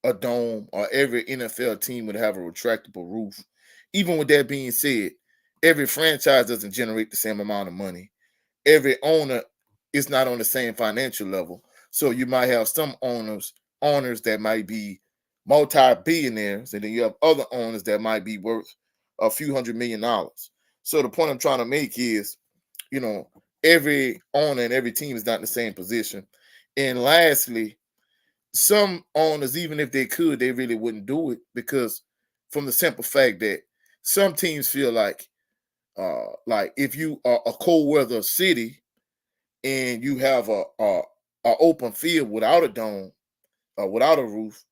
a dome, or every NFL team would have a retractable roof. Even with that being said, every franchise doesn't generate the same amount of money. Every owner is not on the same financial level. So you might have some owners that might be multi-billionaires, and then you have other owners that might be worth a few $100 million. So the point I'm trying to make is, every owner and every team is not in the same position. And lastly, some owners, even if they could, they really wouldn't do it, because from the simple fact that some teams feel like if you are a cold weather city and you have a open field without a dome or without a roof,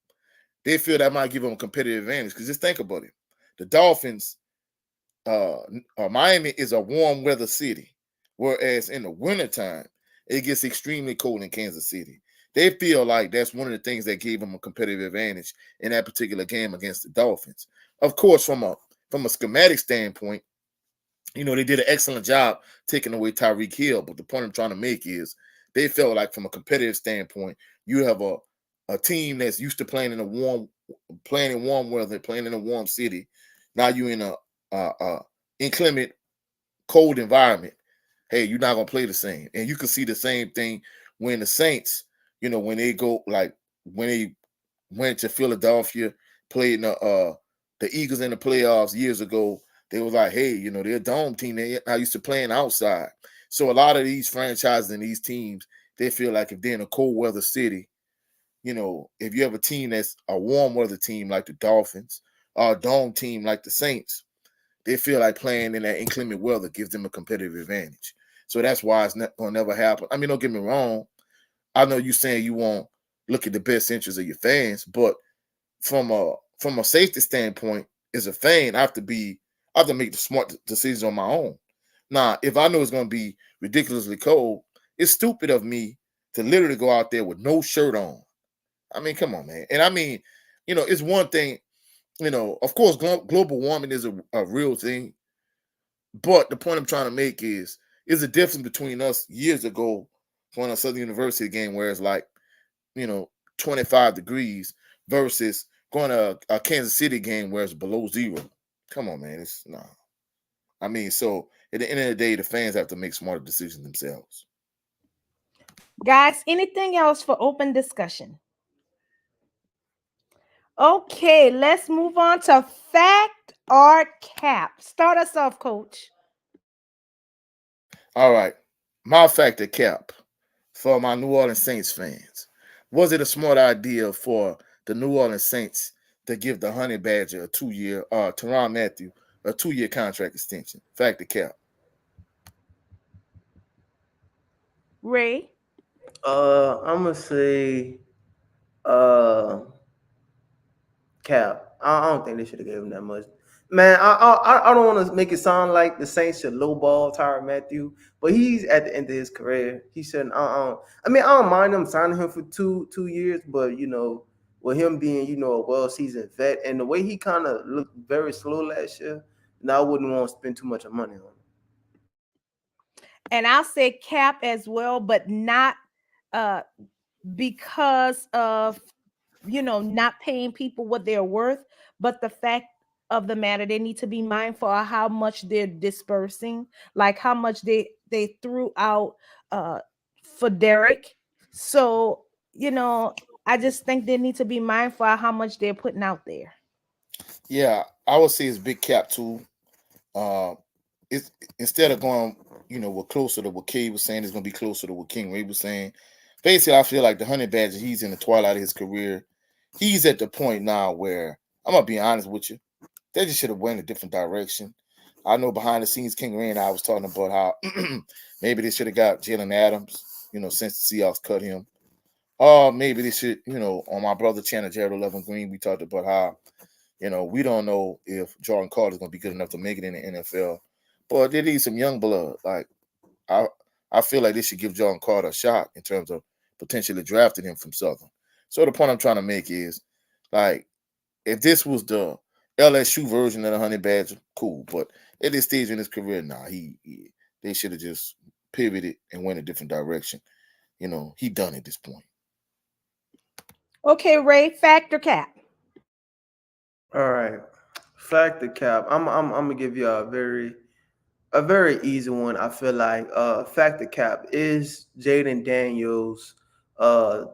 they feel that might give them a competitive advantage. Because just think about it, the Dolphins, Miami is a warm weather city, whereas in the wintertime, it gets extremely cold in Kansas City. They feel like that's one of the things that gave them a competitive advantage in that particular game against the Dolphins. Of course, from a schematic standpoint, they did an excellent job taking away Tyreek Hill. But the point I'm trying to make is, they felt like from a competitive standpoint, you have a team that's used to playing in warm weather, playing in a warm city. Now you're in a inclement, cold environment. Hey, you're not gonna play the same. And you can see the same thing when the Saints, when they go, like when they went to Philadelphia, played in the Eagles in the playoffs years ago. They was like, hey, they're a dome team. They not used to playing outside. So a lot of these franchises and these teams, they feel like if they're in a cold weather city, if you have a team that's a warm weather team like the Dolphins or a dome team like the Saints, they feel like playing in that inclement weather gives them a competitive advantage. So that's why it's not going to never happen. I mean, don't get me wrong. I know you saying you won't look at the best interests of your fans, but from a safety standpoint, as a fan, I have to make the smart decisions on my own. Now, if I know it's going to be ridiculously cold, it's stupid of me to literally go out there with no shirt on. I mean, come on, man. And I mean, it's one thing. Of course, global warming is a real thing. But the point I'm trying to make is a difference between us years ago going a Southern University game where it's like, 25 degrees versus going to a Kansas City game where it's below zero. Come on, man. It's nah. I mean, so at the end of the day, the fans have to make smarter decisions themselves. Guys, anything else for open discussion? Okay, let's move on to fact or cap. Start us off, coach. All right. My factor cap for my New Orleans Saints fans. Was it a smart idea for the New Orleans Saints to give the Honey Badger a 2-year, Teron Matthew, a 2-year contract extension? Factor cap. Ray. I'm gonna say uh Cap. I don't think they should have given him that much. Man, I don't want to make it sound like the Saints should lowball Tyrann Mathieu, but he's at the end of his career. He shouldn't. I mean, I don't mind them signing him for two years, but with him being a well seasoned vet and the way he kind of looked very slow last year, now I wouldn't want to spend too much of money on him. And I'll say cap as well, but not uh because of not paying people what they're worth, but the fact of the matter, they need to be mindful of how much they're dispersing, like how much they threw out uh for Derek. So, I just think they need to be mindful of how much they're putting out there. Yeah, I would say it's big cap too. Uh, it's instead of going, what closer to what Kay was saying, it's gonna be closer to what King Ray was saying. Basically, I feel like the Honey Badger, he's in the twilight of his career. He's at the point now where I'm gonna be honest with you. They just should have went a different direction. I know behind the scenes, King Ray and I was talking about how maybe they should have got Jalen Adams, since the Seahawks cut him. Or maybe they should, on my brother channel, Jared 11 Green, we talked about how, we don't know if Jordan Carter is going to be good enough to make it in the NFL. But they need some young blood. Like, I I feel like they should give Jordan Carter a shot in terms of potentially drafting him from Southern. So the point I'm trying to make is, like, if this was the LSU version of the Honey Badger, cool. But at this stage in his career, they should have just pivoted and went a different direction. He done at this point. Okay, Ray, fact or cap? All right, factor Cap. I'm gonna give you a very easy one. I feel like factor Cap is Jaden Daniels, uh,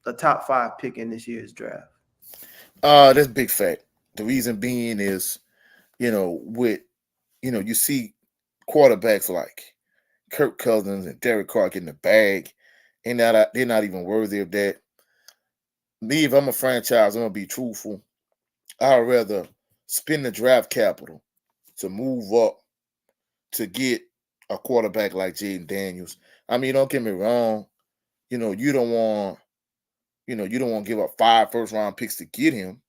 the top 5 pick in this year's draft. That's big fact. The reason being is, with you see quarterbacks like Kirk Cousins and Derek Carr getting the bag, and they're not even worthy of that. Me, if I'm a franchise, I'm gonna be truthful. I'd rather spend the draft capital to move up to get a quarterback like Jaden Daniels. I mean, don't get me wrong. You don't want, you don't want to give up 5 first round picks to get him.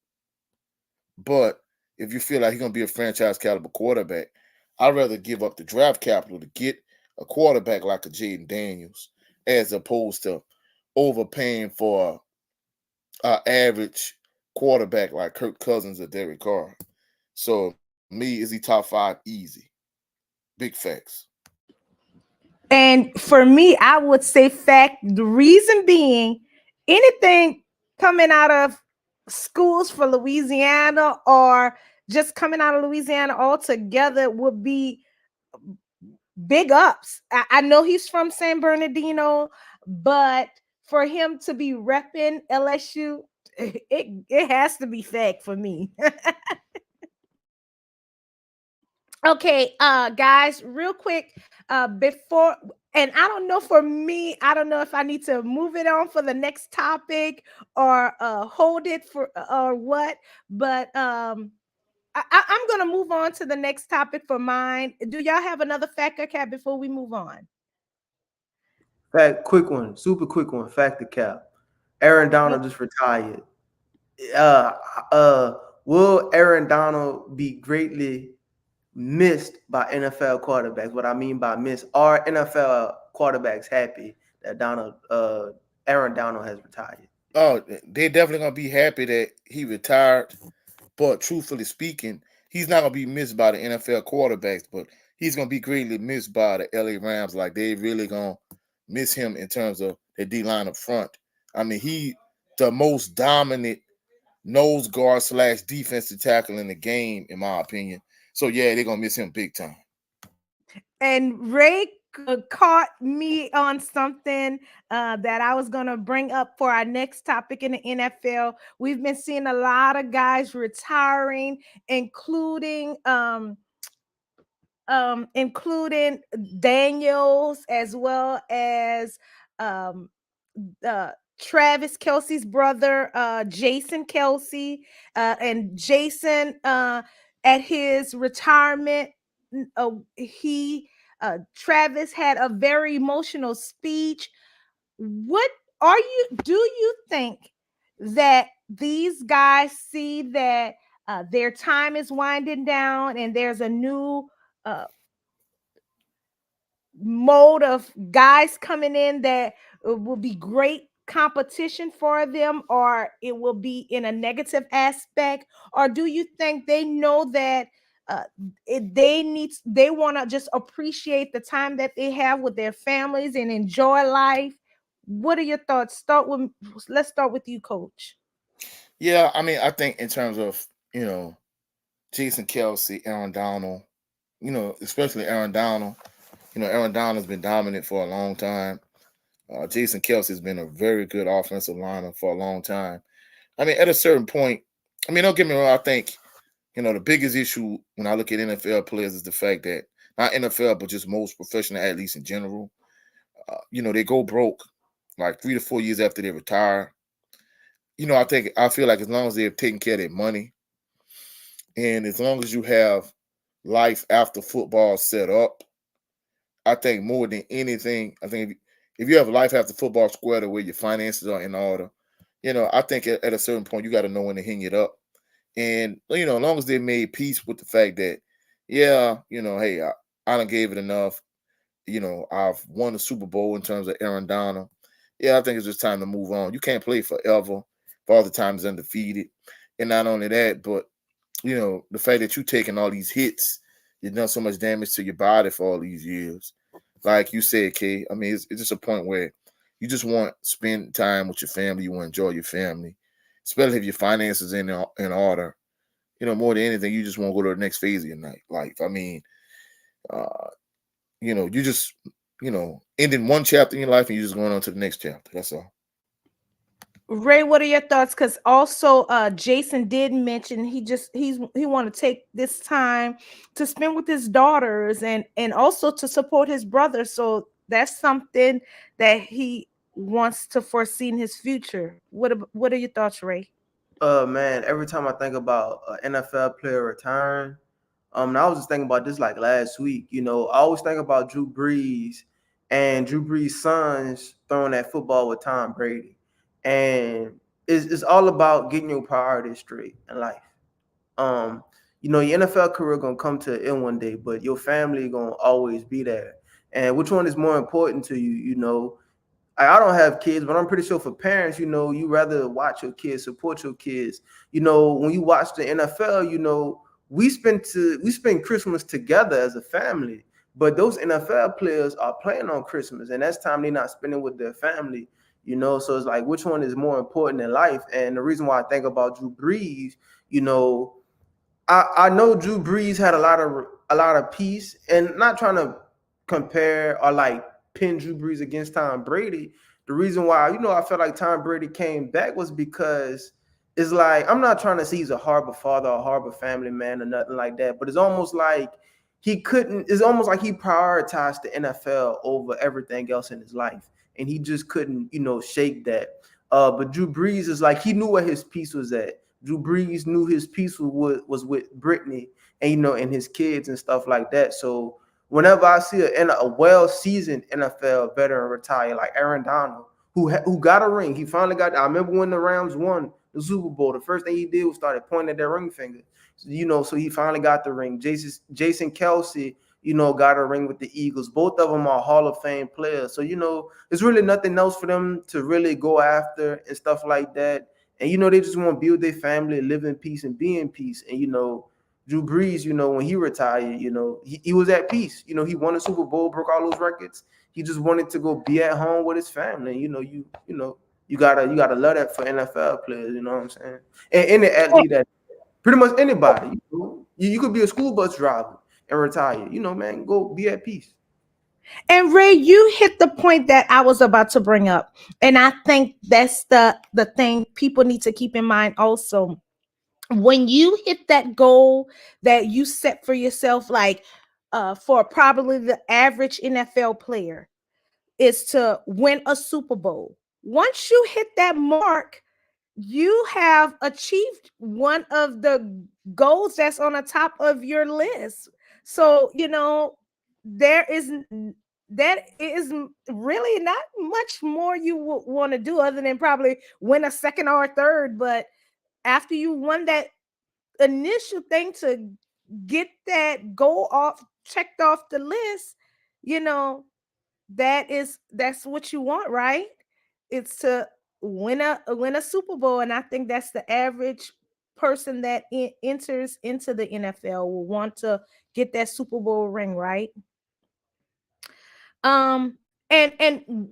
But if you feel like he's gonna be a franchise caliber quarterback, I'd rather give up the draft capital to get a quarterback like a Jaden Daniels as opposed to overpaying for an average quarterback like Kirk Cousins or Derek Carr. So me, is he top 5? Easy. Big facts. And for me, I would say fact. The reason being, anything coming out of schools for Louisiana or just coming out of Louisiana altogether would be big ups. I know he's from San Bernardino, but for him to be repping LSU, it has to be fact for me. Okay, guys, real quick, before, and I don't know, for me, I don't know if I need to move it on for the next topic or hold it for or what, but I'm gonna move on to the next topic for mine. Do y'all have another factor cap before we move on? Fact, quick one, super quick one. Fact the cap. Aaron Uh, Donald just retired. Uh, uh, will Aaron Donald be greatly missed by NFL quarterbacks? What I mean by missed, are NFL quarterbacks happy that Aaron Donald has retired? Oh, they definitely gonna be happy that he retired. But truthfully speaking, he's not gonna be missed by the NFL quarterbacks, but he's gonna be greatly missed by the LA Rams. Like they really gonna miss him in terms of the D line up front. I mean, he the most dominant nose guard slash defensive tackle in the game, in my opinion. So yeah, they're gonna miss him big time. and Ray caught me on something that I was going to bring up for our next topic in the NFL. We've been seeing a lot of guys retiring, including including Daniels, as well as um, Travis Kelsey's brother, Jason Kelsey, and Jason at his retirement, he Travis had a very emotional speech. What are you? Do you think that these guys see that their time is winding down and there's a new uh, mode of guys coming in that will be great competition for them, or it will be in a negative aspect? Or do you think they know that uh, they want to just appreciate the time that they have with their families and enjoy life? What are your thoughts? Let's start with you, coach. Yeah, I mean, I think in terms of Jason Kelsey, Aaron Donald, especially Aaron Donald. Aaron Donald has been dominant for a long time. Jason Kelsey has been a very good offensive liner for a long time. I mean, at a certain point, I mean, don't get me wrong. I think the biggest issue when I look at NFL players is the fact that not NFL, but just most professional athletes in general, they go broke like 3 to 4 years after they retire. I feel like as long as they're taking care of their money, and as long as you have life after football set up, I think more than anything, I think if you have life after football squared away, your finances are in order. I think at a certain point you got to know when to hang it up. And as long as they made peace with the fact that, yeah, hey, I done gave it enough. I've won the Super Bowl in terms of Aaron Donald. Yeah, I think it's just time to move on. You can't play forever for all the times undefeated. And not only that, but the fact that you're taking all these hits, you've done so much damage to your body for all these years. Like you said, Kay, I mean, it's just a point where you just want to spend time with your family. You want to enjoy your family, especially if your finances in order. More than anything, you just want to go to the next phase of your life. I mean, uh, you just, ending one chapter in your life and you're just going on to the next chapter. That's all. Ray, what are your thoughts? Because also Jason did mention he want to take this time to spend with his daughters and also to support his brother. So that's something that he wants to foresee in his future. What are your thoughts, Ray? Man, every time I think about an NFL player retiring, and I was just thinking about this like last week. I always think about Drew Brees and Drew Brees' sons throwing that football with Tom Brady, and it's all about getting your priorities straight in life. Um, your NFL career gonna come to an end one day, but your family gonna always be there. And which one is more important to you? I don't have kids, but I'm pretty sure for parents, you rather watch your kids, support your kids. When you watch the NFL, we spend Christmas together as a family. But those NFL players are playing on Christmas, and that's time they're not spending with their family. So it's like, which one is more important in life? And the reason why I think about Drew Brees, you know, I know Drew Brees had a lot of peace, and not trying to compare or like pin Drew Brees against Tom Brady. The reason why I felt like Tom Brady came back was because it's like I'm not trying to say he's a horrible father or a horrible family man or nothing like that, but it's almost like he couldn't. It's almost like he prioritized the NFL over everything else in his life, and he just couldn't, shake that. But Drew Brees is like he knew where his peace was at. Drew Brees knew his peace was with Brittany and and his kids and stuff like that. So whenever I see a well seasoned NFL veteran retire like Aaron Donald, who got a ring, he finally got. I remember when the Rams won the Super Bowl. The first thing he did was started pointing at that ring finger. So, so he finally got the ring. Jason Kelsey, got a ring with the Eagles. Both of them are Hall of Fame players. So, there's really nothing else for them to really go after and stuff like that. And, they just want to build their family, live in peace and be in peace. And, Drew Brees, when he retired, he was at peace. He won a Super Bowl, broke all those records. He just wanted to go be at home with his family. And, you gotta love that for NFL players. You know what I'm saying? And any athlete that pretty much anybody. You could be a school bus driver and retire. Man, go be at peace. And Ray, you hit the point that I was about to bring up. And I think that's the thing people need to keep in mind also. When you hit that goal that you set for yourself, like for probably the average NFL player, is to win a Super Bowl. Once you hit that mark, you have achieved one of the goals that's on the top of your list. So, there is that is really not much more you would want to do other than probably win a second or a third. But after you won that initial thing to get that goal off checked off the list, you know, that's what you want, right? It's to win a Super Bowl, and I think that's the average person that enters into the NFL will want to get that Super Bowl ring, right? Um, and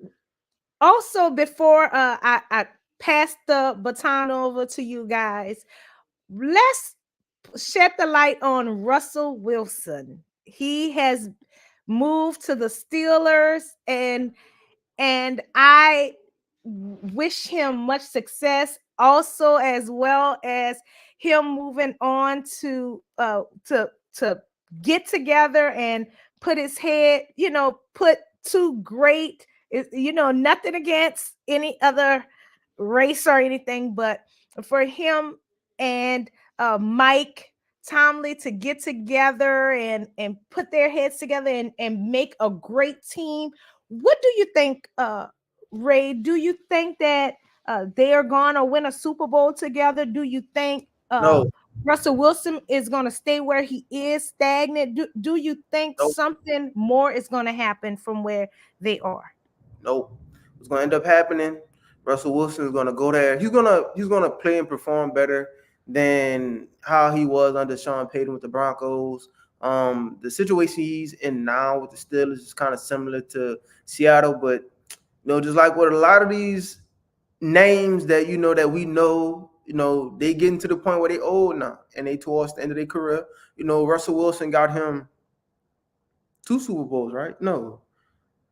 also before I pass the baton over to you guys, let's shed the light on Russell Wilson. He has moved to the Steelers, and I wish him much success also, as well as him moving on to get together and put his head, put two great, nothing against any other race or anything, but for him and Mike Tomley to get together and put their heads together and make a great team. What do you think, Ray? Do you think that they are going to win a Super Bowl together? Do you think No, Russell Wilson is going to stay where he is, stagnant? Do you think nope, something more is going to happen from where they are? nope. What's gonna end up happening? Russell Wilson is gonna go there. He's gonna play and perform better than how he was under Sean Payton with the Broncos. The situation he's in now with the Steelers is kind of similar to Seattle, but just like with a lot of these names that that we know, they getting to the point where they old now and they towards the end of their career. Russell Wilson got him two Super Bowls, right? No,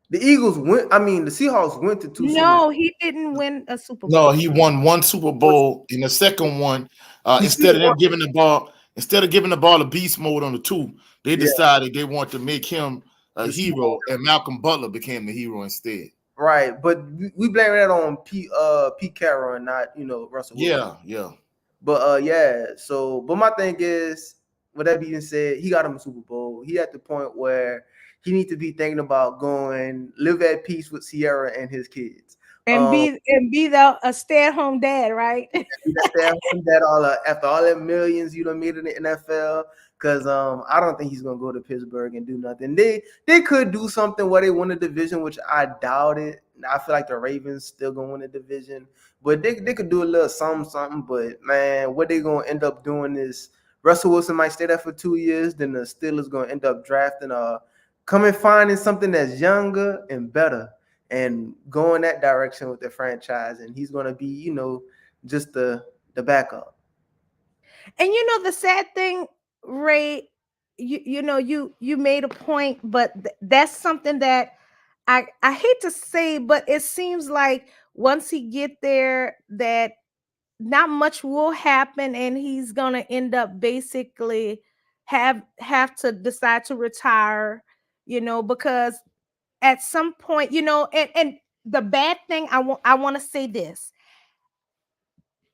the Eagles went. I mean, the Seahawks went to two Super Bowls. No, he didn't win a Super No, Bowl. he won one Super But Bowl. In the second one, he instead still of them won. giving the ball, instead of giving the ball a beast mode on the two, they Yeah, decided they want to make him a the Seahawks, hero, and Malcolm Butler became the hero instead. right? But we blame that on Pete Carroll and not Russell Wilson. Yeah, yeah. But yeah. So, but my thing is, with that being said, he got him a Super Bowl. He at the point where he needs to be thinking about going live at peace with Sierra and his kids. And be the a stay-at-home dad, right? That all after all that millions you done made in the NFL. Because I don't think he's gonna go to Pittsburgh and do nothing. They could do something where they win the division, which I doubt it. I feel like the Ravens still gonna win the division, but they could do a little something. But man, what they gonna end up doing is Russell Wilson might stay there for 2 years. Then the Steelers gonna end up drafting come and finding something that's younger and better and go in that direction with the franchise. And he's gonna be just the backup. And the sad thing, Ray, you made a point, but that's something that I hate to say, but it seems like once he get there, that not much will happen, and he's gonna end up basically have to decide to retire, because at some point, and the bad thing, I want to say this.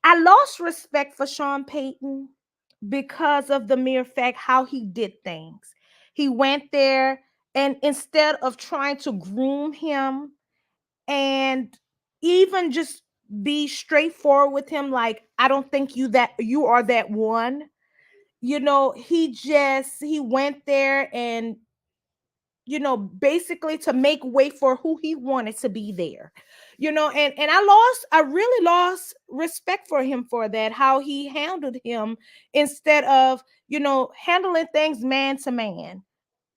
I lost respect for Sean Payton because of the mere fact how he did things. He went there, and instead of trying to groom him and even just be straightforward with him, like, I don't think you are that one. He went there and, basically to make way for who he wanted to be there. And I really lost respect for him for that, how he handled him, instead of, handling things man to man.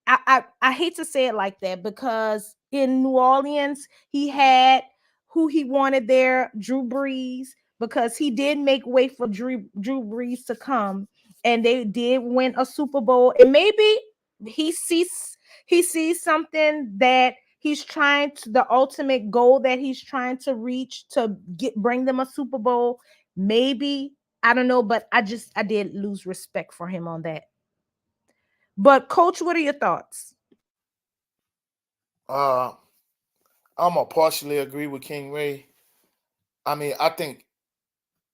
I hate to say it like that, because in New Orleans he had who he wanted there, Drew Brees, because he did make way for Drew Brees to come, and they did win a Super Bowl. And maybe he sees he sees something that he's trying to, the ultimate goal that he's trying to reach, to bring them a Super Bowl. Maybe, I don't know, but I did lose respect for him on that. But coach, what are your thoughts? Uh, I'm gonna partially agree with King Ray. I mean, I think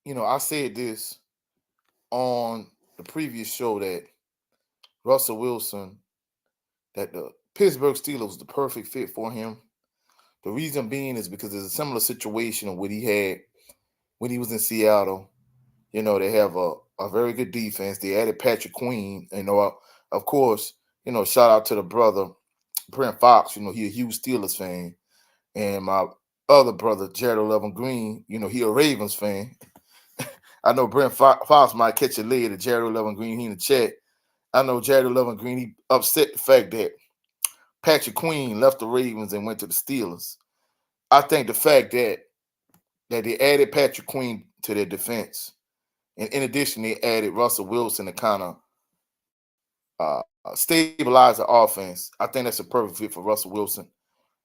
I said this on the previous show that Russell Wilson, that the Pittsburgh Steelers was the perfect fit for him. The reason being is because there's a similar situation of what he had when he was in Seattle. They have a very good defense. They added Patrick Queen. Of course, shout out to the brother Brent Fox. He a huge Steelers fan, and my other brother Jared 11 Green. He a Ravens fan. I know Brent Fox might catch a later. Jared 11 Green, he in the chat. I know Jared 11 Green, he upset the fact that Patrick Queen left the Ravens and went to the Steelers. I think the fact that they added Patrick Queen to their defense, and in addition, they added Russell Wilson to kind of stabilize the offense. I think that's a perfect fit for Russell Wilson.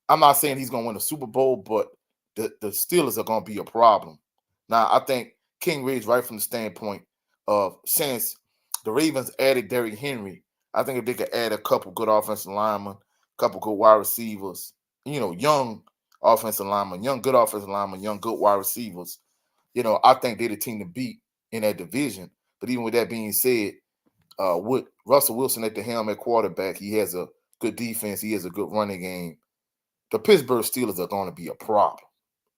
I'm not saying he's going to win a Super Bowl, but the Steelers are going to be a problem. Now, I think King Ray's right from the standpoint of, since the Ravens added Derrick Henry, I think if they could add a couple good offensive linemen, a couple good wide receivers, young offensive linemen, young good offensive linemen, young good wide receivers, I think they're the team to beat in that division. But even with that being said, with Russell Wilson at the helm at quarterback, he has a good defense. He has a good running game. The Pittsburgh Steelers are going to be a problem.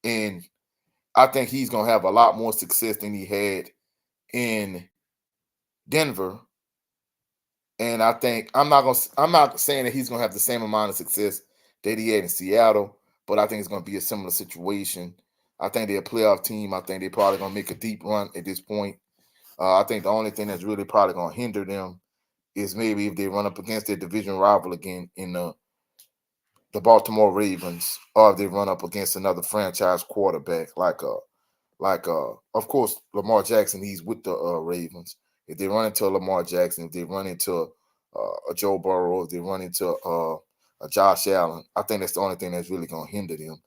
And I think he's going to have a lot more success than he had in Denver. And I think I'm not saying that he's going to have the same amount of success that he had in Seattle, but I think it's going to be a similar situation. I think they're a playoff team. I think they're probably going to make a deep run at this point. I think the only thing that's really probably going to hinder them is maybe if they run up against their division rival again in the Baltimore Ravens, or if they run up against another franchise quarterback of course Lamar Jackson. He's with the Ravens. If they run into Lamar Jackson, if they run into a Joe Burrow, if they run into a Josh Allen, I think that's the only thing that's really going to hinder them.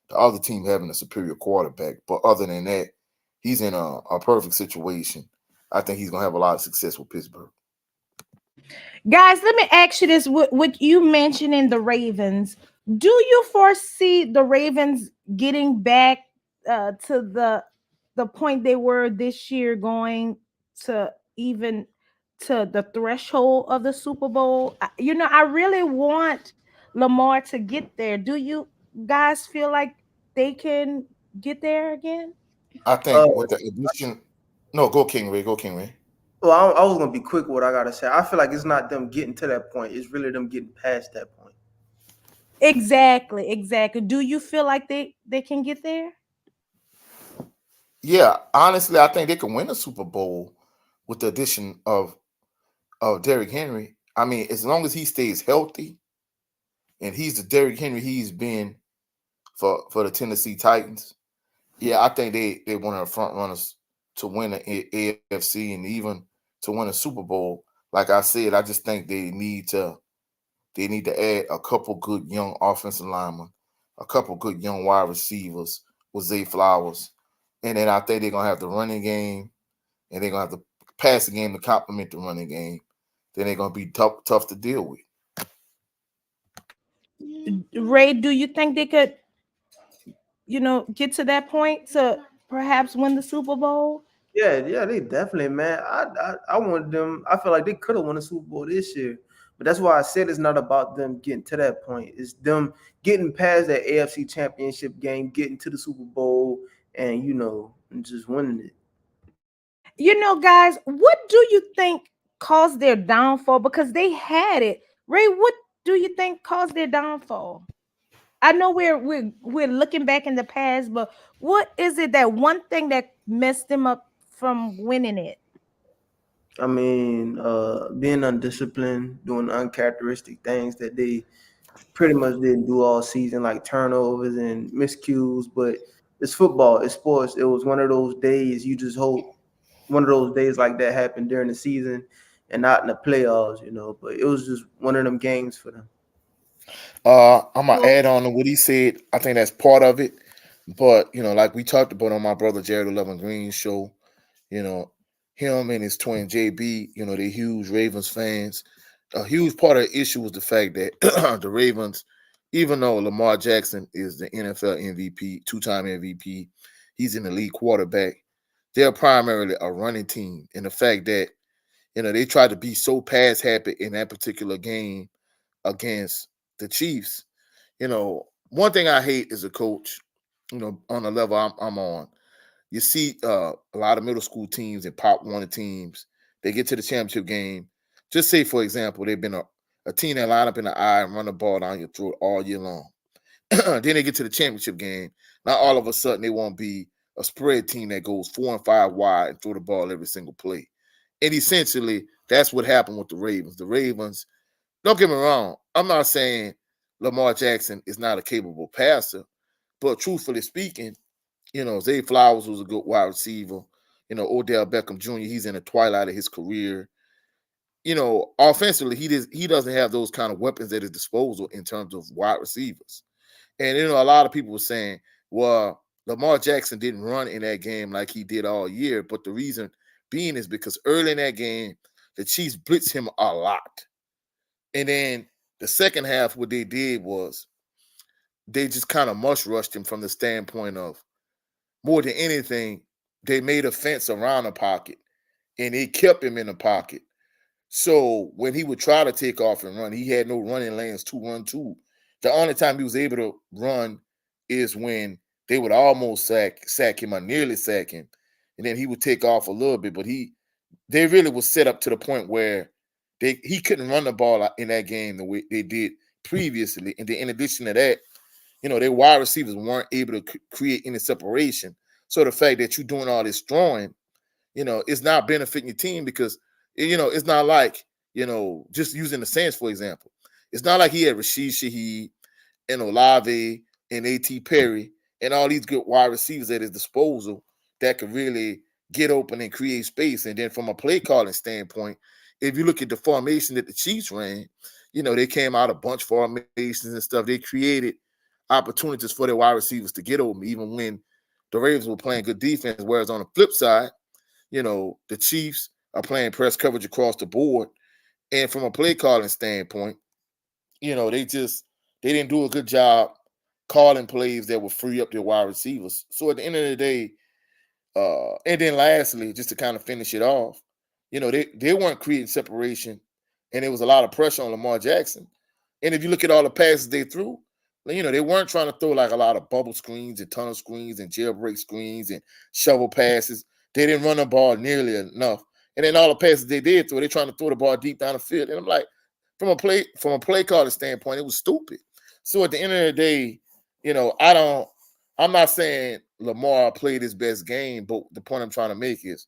The other team having a superior quarterback, but other than that, he's in a perfect situation. I think he's going to have a lot of success with Pittsburgh. Guys, let me ask you this. With you mentioning the Ravens, do you foresee the Ravens getting back to the point they were this year, going to even to the threshold of the Super Bowl? I really want Lamar to get there. Do you guys feel like they can get there again? I Uh, think with the addition, no, go King Ray, go King Ray. well, I was gonna be quick with what I gotta say. I feel like it's not them getting to that point. It's really them getting past that point. Exactly, exactly. Do you feel like they can get there? Yeah, honestly, I think they can win a Super Bowl with the addition of Derrick Henry. I mean, as long as he stays healthy and he's the Derrick Henry he's been for the Tennessee Titans, yeah, I think they one of the front runners to win the AFC and even to win a Super Bowl. Like I said, I just think they need to add a couple good young offensive linemen, a couple good young wide receivers with Zay Flowers. And then I think they're gonna have the running game, and they're gonna have the passing game to complement the running game. Then they're gonna be tough to deal with. Ray, do you think they could, get to that point to perhaps win the Super Bowl? Yeah, they definitely, man. I want them. I feel like they could have won the Super Bowl this year, but that's why I said it's not about them getting to that point. It's them getting past that AFC Championship game, getting to the Super Bowl, and and just winning it. Guys, what do you think caused their downfall? Because they had it. Ray, what do you think caused their downfall? I know we're looking back in the past, but what is it, that one thing that messed them up from winning it? I mean, being undisciplined, doing uncharacteristic things that they pretty much didn't do all season, like turnovers and miscues. But it's football, it's sports. It was one of those days you just hope one of those days like that happened during the season and not in the playoffs. But it was just one of them games for them. I'm gonna add on to what he said. I think that's part of it, but like we talked about on my brother Jared 11 Green show, you know, him and his twin JB, they're huge Ravens fans. A huge part of the issue was the fact that the Ravens, even though Lamar Jackson is the NFL MVP, two-time MVP, he's an elite quarterback. They're primarily a running team, and the fact that they tried to be so pass happy in that particular game against the Chiefs. One thing I hate as a coach, on the level I'm on, you see a lot of middle school teams and pop one teams, they get to the championship game. Just say, for example, they've been a team that line up in the eye and run the ball down your throat all year long. Then they get to the championship game. Now all of a sudden they won't be a spread team that goes 4 and 5 wide and throw the ball every single play. And essentially, that's what happened with the Ravens. The Ravens, don't get me wrong, I'm not saying Lamar Jackson is not a capable passer, but truthfully speaking, Zay Flowers was a good wide receiver. Odell Beckham Jr., he's in the twilight of his career. Offensively, he doesn't have those kind of weapons at his disposal in terms of wide receivers. And a lot of people were saying, well, Lamar Jackson didn't run in that game like he did all year. But the reason being is because early in that game, the Chiefs blitzed him a lot. And then the second half, what they did was they just kind of mush rushed him from the standpoint of, more than anything, they made a fence around the pocket and it kept him in the pocket. So when he would try to take off and run, he had no running lanes to run to. The only time he was able to run is when they would almost sack him or nearly sack him. And then he would take off a little bit, but they really was set up to the point where he couldn't run the ball in that game the way they did previously. And then in addition to that, their wide receivers weren't able to create any separation. So the fact that you're doing all this throwing, it's not benefiting your team because, it's not like, just using the Saints, for example. It's not like he had Rashid Shaheed and Olave and A.T. Perry and all these good wide receivers at his disposal that could really get open and create space. And then from a play calling standpoint, if you look at the formation that the Chiefs ran, they came out of bunch formations and stuff. They created opportunities for their wide receivers to get open, even when the Ravens were playing good defense. Whereas on the flip side, the Chiefs are playing press coverage across the board. And from a play calling standpoint, they didn't do a good job calling plays that would free up their wide receivers. So at the end of the day, and then lastly, just to kind of finish it off, they weren't creating separation, and there was a lot of pressure on Lamar Jackson. And if you look at all the passes they threw, they weren't trying to throw like a lot of bubble screens and tunnel screens and jailbreak screens and shovel passes. They didn't run the ball nearly enough. And then all the passes they did throw, they're trying to throw the ball deep down the field. And I'm like, from a play calling standpoint, it was stupid. So at the end of the day, I'm not saying Lamar played his best game, but the point I'm trying to make is,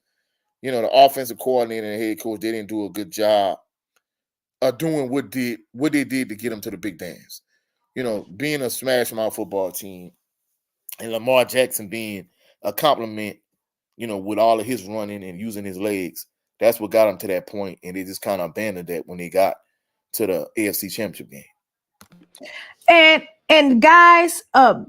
the offensive coordinator and head coach, they didn't do a good job of doing what they did to get them to the big dance. Being a smash mouth football team and Lamar Jackson being a compliment, with all of his running and using his legs, that's what got him to that point, and they just kind of abandoned that when they got to the AFC Championship game. And And guys,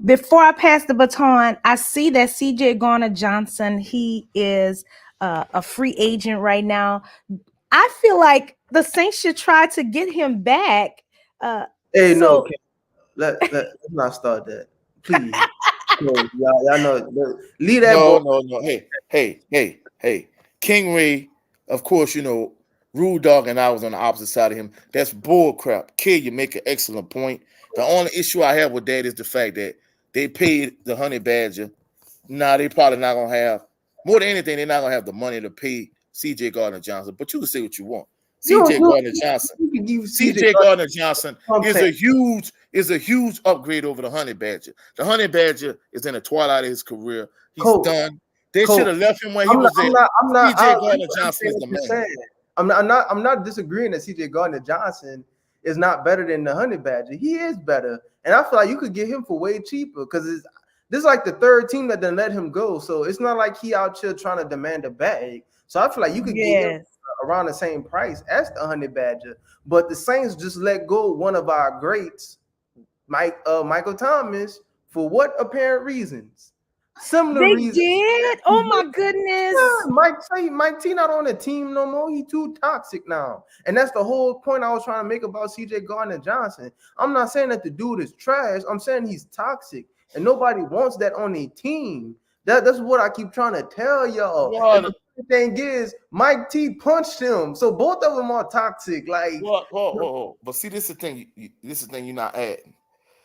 before I pass the baton, I see that CJ Garner Johnson, he is a free agent right now. I feel like the Saints should try to get him back. Hey, no, So okay. Let's not start that, please. No, y'all know. Leave that boy. No. Hey. King Ray, of course, Rude Dog and I was on the opposite side of him. That's bull crap. Kid, you make an excellent point. The only issue I have with that is the fact that they paid the Honey Badger. Nah, they probably not gonna have more than anything. They're not gonna have the money to pay C.J. Gardner Johnson. But you can say what you want. You C.J. you Gardner Johnson. you can give CJ C.J. Gardner Johnson is contact. a huge upgrade over the Honey Badger. The Honey Badger is in the twilight of his career. He's Coach, done. They should Coach. have left him where he I'm not. was I'm at. not. I'm not. C.J. I Gardner Johnson understand is what the you're man. saying. I'm not disagreeing that CJ Gardner Johnson is not better than the Honey Badger. He is better, and I feel like you could get him for way cheaper because this is like the third team that done let him go. So it's not like he out here trying to demand a bag. So I feel like you could get him yes, around the same price as the Honey Badger. But the Saints just let go one of our greats, Michael Thomas, for what apparent reasons? Similar they reasons. did. Oh my goodness. Yeah, Mike T not on the team no more. He too toxic now. And that's the whole point I was trying to make about CJ Gardner Johnson. I'm not saying that the dude is trash. I'm saying he's toxic. And nobody wants that on their team. That's what I keep trying to tell y'all. And What? the thing is, Mike T punched him. So both of them are toxic. Like, What? But see, this is the thing. This is the thing you're not adding.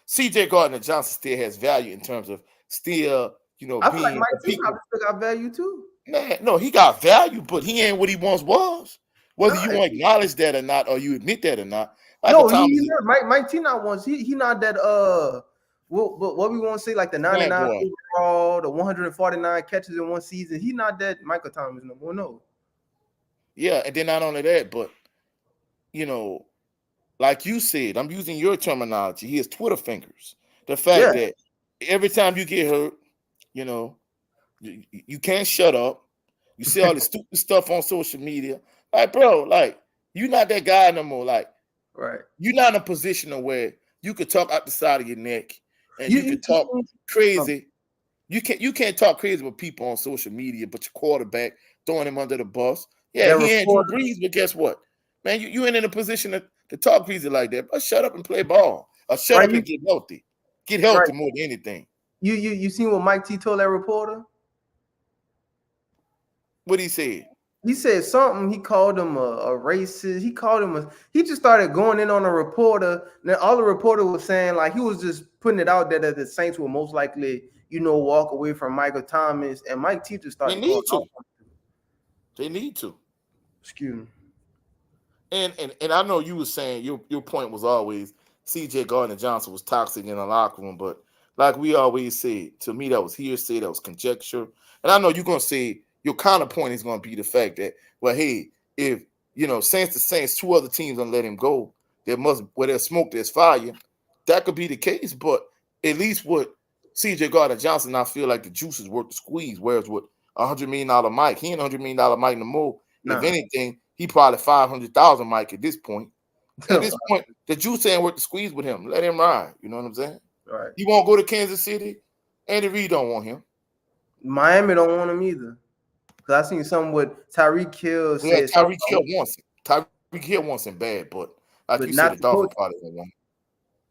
C.J. Gardner Johnson still has value in terms of still, I feel like being Mike a T people. probably still got value too. Man, no, he got value, but he ain't what he once was. Whether you Nah, want to acknowledge that or not, or you admit that or not, Michael no, Thomas he is not. Mike T not once. He not that what we want to say like the a flag 99 boy. overall, the 149 catches in one season. He not that Michael Thomas no more. No. Yeah, and then not only that, but you know, like you said, I'm using your terminology. He has Twitter fingers. The fact Yeah. that every time you get hurt, you know, you can't shut up. You see all this stupid stuff on social media. Like, bro, like, you're not that guy no more. Like, Right. you're not in a position of where you could talk out the side of your neck and you You could talk um, crazy. You can't talk crazy with people on social media, but your quarterback throwing him under the bus. Yeah, that he ain't Drew reporter, Brees, but guess what? Man, you ain't in a position to talk crazy like that. But shut up and play ball. Or shut right? up and get healthy. Get Right. healthy more than anything. You seen what Mike T told that reporter? What he said. He said something. He called him a racist. He called him a. He just started going in on a reporter. And then all the reporter was saying, like, he was just putting it out there that the Saints will most likely, walk away from Michael Thomas. And Mike T just They started going need off. to. They need to. Excuse me. And I know you were saying your point was always C.J. Gardner Johnson was toxic in the locker room, but like we always say, to me that was hearsay, that was conjecture. And I know you're gonna say your counterpoint is gonna be the fact that, well, hey, if Saints the Saints, two other teams don't let him go, there must where there's smoke, there's fire. That could be the case, but at least with C.J. Gardner Johnson, I feel like the juice is worth the squeeze. Whereas with $100 million Mike, he ain't $100 million Mike no more. If Nah. anything, he probably 500,000 Mike at this point. At this point, the juice ain't worth the squeeze with him. Let him ride. You know what I'm saying? Right. He won't go to Kansas City. Andy Reid don't want him. Miami don't want him either. Because I seen something with Tyreek Hill Yeah, said something, Tyreek Hill wants him. Tyreek Hill wants him bad, but like but you said, not the the Dolphins coach. probably don't want him.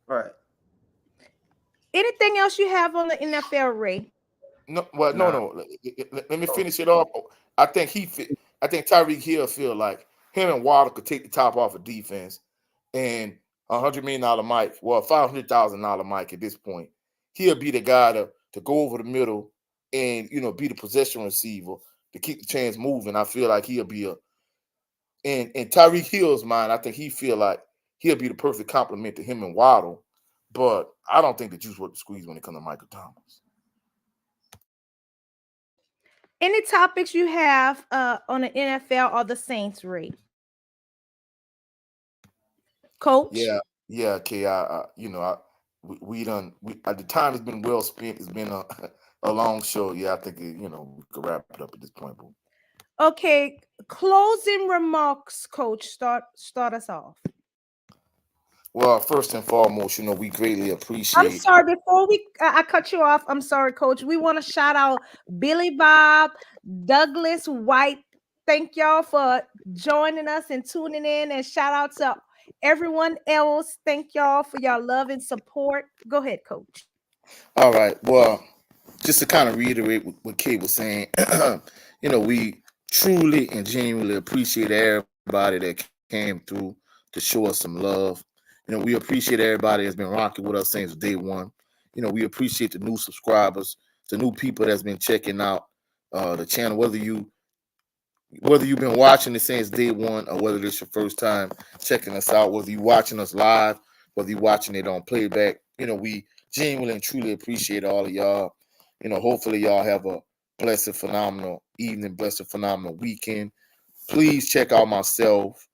Right. Anything else you have on the NFL, Ray? No, well, Nah. no. Let me finish it off. I think I think Tyreek Hill feel like him and Waddle could take the top off of defense, and $100 million Mike, well, $500,000 Mike at this point, he'll be the guy to go over the middle and be the possession receiver to keep the chains moving. I feel like he'll be in Tyreek Hill's mind. I think he feel like he'll be the perfect complement to him and Waddle, but I don't think the juice worth the squeeze when it comes to Michael Thomas. Any topics you have on the NFL or the Saints, Ray? Coach? Yeah, okay. We done. The time has been well spent. It's been a long show. Yeah, I think we could wrap it up at this point. Boo. Okay, closing remarks, Coach. Start us off. Well, first and foremost, we greatly I'm appreciate. sorry, before I cut you off. I'm sorry, Coach. We want to shout out Billy Bob, Douglas White. Thank y'all for joining us and tuning in. And shout out to everyone else. Thank y'all for your love and support. Go ahead, Coach. All right. Well, just to kind of reiterate what Kate was saying, we truly and genuinely appreciate everybody that came through to show us some love. We appreciate everybody that's been rocking with us since day one. We appreciate the new subscribers, the new people that's been checking out the channel, whether you've been watching it since day one or whether it's your first time checking us out, whether you're watching us live, whether you're watching it on playback. We genuinely and truly appreciate all of y'all. Hopefully y'all have a blessed, phenomenal evening, blessed, phenomenal weekend. Please check out myself,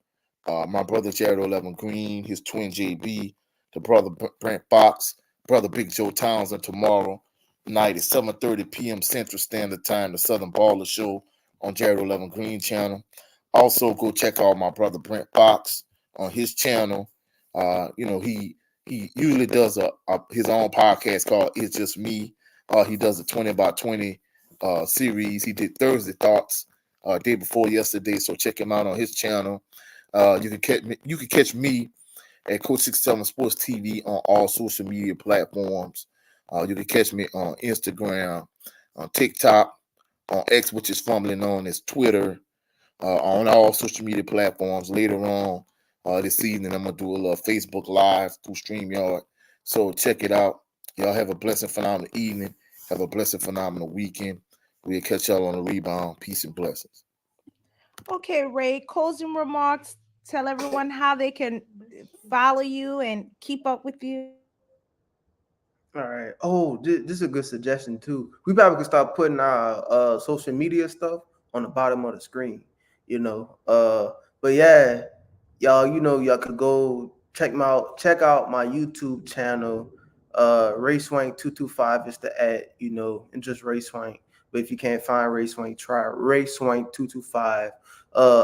my brother Jared 11 Green, his twin JB, the brother Brent Fox, brother Big Joe Townsend tomorrow night at 7:30 p.m. Central Standard Time, the Southern Baller Show on Jared 11 Green channel. Also, go check out my brother Brent Fox on his channel. He usually does his own podcast called It's Just Me. He does a 20 by 20 series. He did Thursday Thoughts day before yesterday, so check him out on his channel. You can catch me at Coach 67 Sports TV on all social media platforms. You can catch me on Instagram, on TikTok, on X, which is formerly known as Twitter, on all social media platforms. Later on this evening, I'm gonna do a little Facebook Live through StreamYard. So check it out. Y'all have a blessed, phenomenal evening. Have a blessed, phenomenal weekend. We'll catch y'all on the rebound. Peace and blessings. Okay, Ray, closing remarks. Tell everyone how they can follow you and keep up with you. All right. Oh, this is a good suggestion too. We probably could start putting our social media stuff on the bottom of the screen. You know. But yeah, y'all. Y'all could go check out my YouTube channel. Ray Swank 225 is the ad. And just Ray Swank. But if you can't find Ray Swank, try Ray Swank 225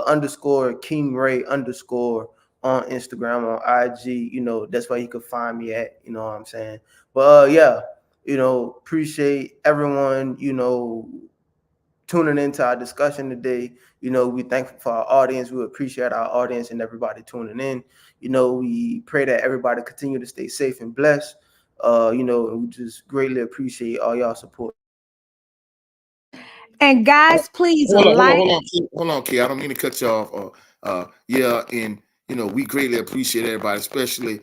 underscore King Ray underscore on Instagram on IG. That's where you can find me at. You know what I'm saying? But yeah, appreciate everyone, tuning into our discussion today. We thankful for our audience. We appreciate our audience and everybody tuning in. We pray that everybody continue to stay safe and blessed. And we just greatly appreciate all y'all support. And guys, please Hold on, hold on, like. hold on, hold on, Key. I don't mean to cut you off. Yeah, and we greatly appreciate everybody, especially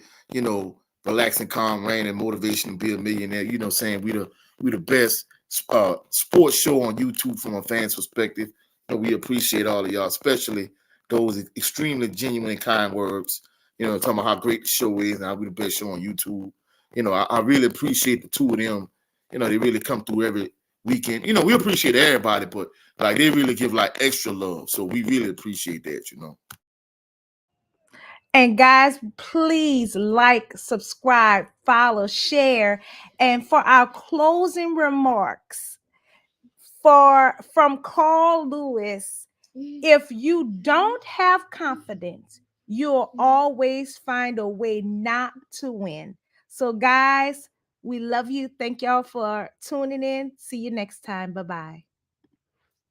relaxing, calm, rain, and motivation to be a millionaire. Saying we the best sports show on YouTube from a fan's perspective. We appreciate all of y'all, especially those extremely genuine and kind words. Talking about how great the show is and how we the best show on YouTube. I really appreciate the two of them. They really come through every weekend. We appreciate everybody, but like they really give like extra love. So we really appreciate that. And guys, please like, subscribe, follow, share. And for our closing remarks, from Carl Lewis, if you don't have confidence, you'll always find a way not to win. So, guys, we love you. Thank y'all for tuning in. See you next time. Bye bye.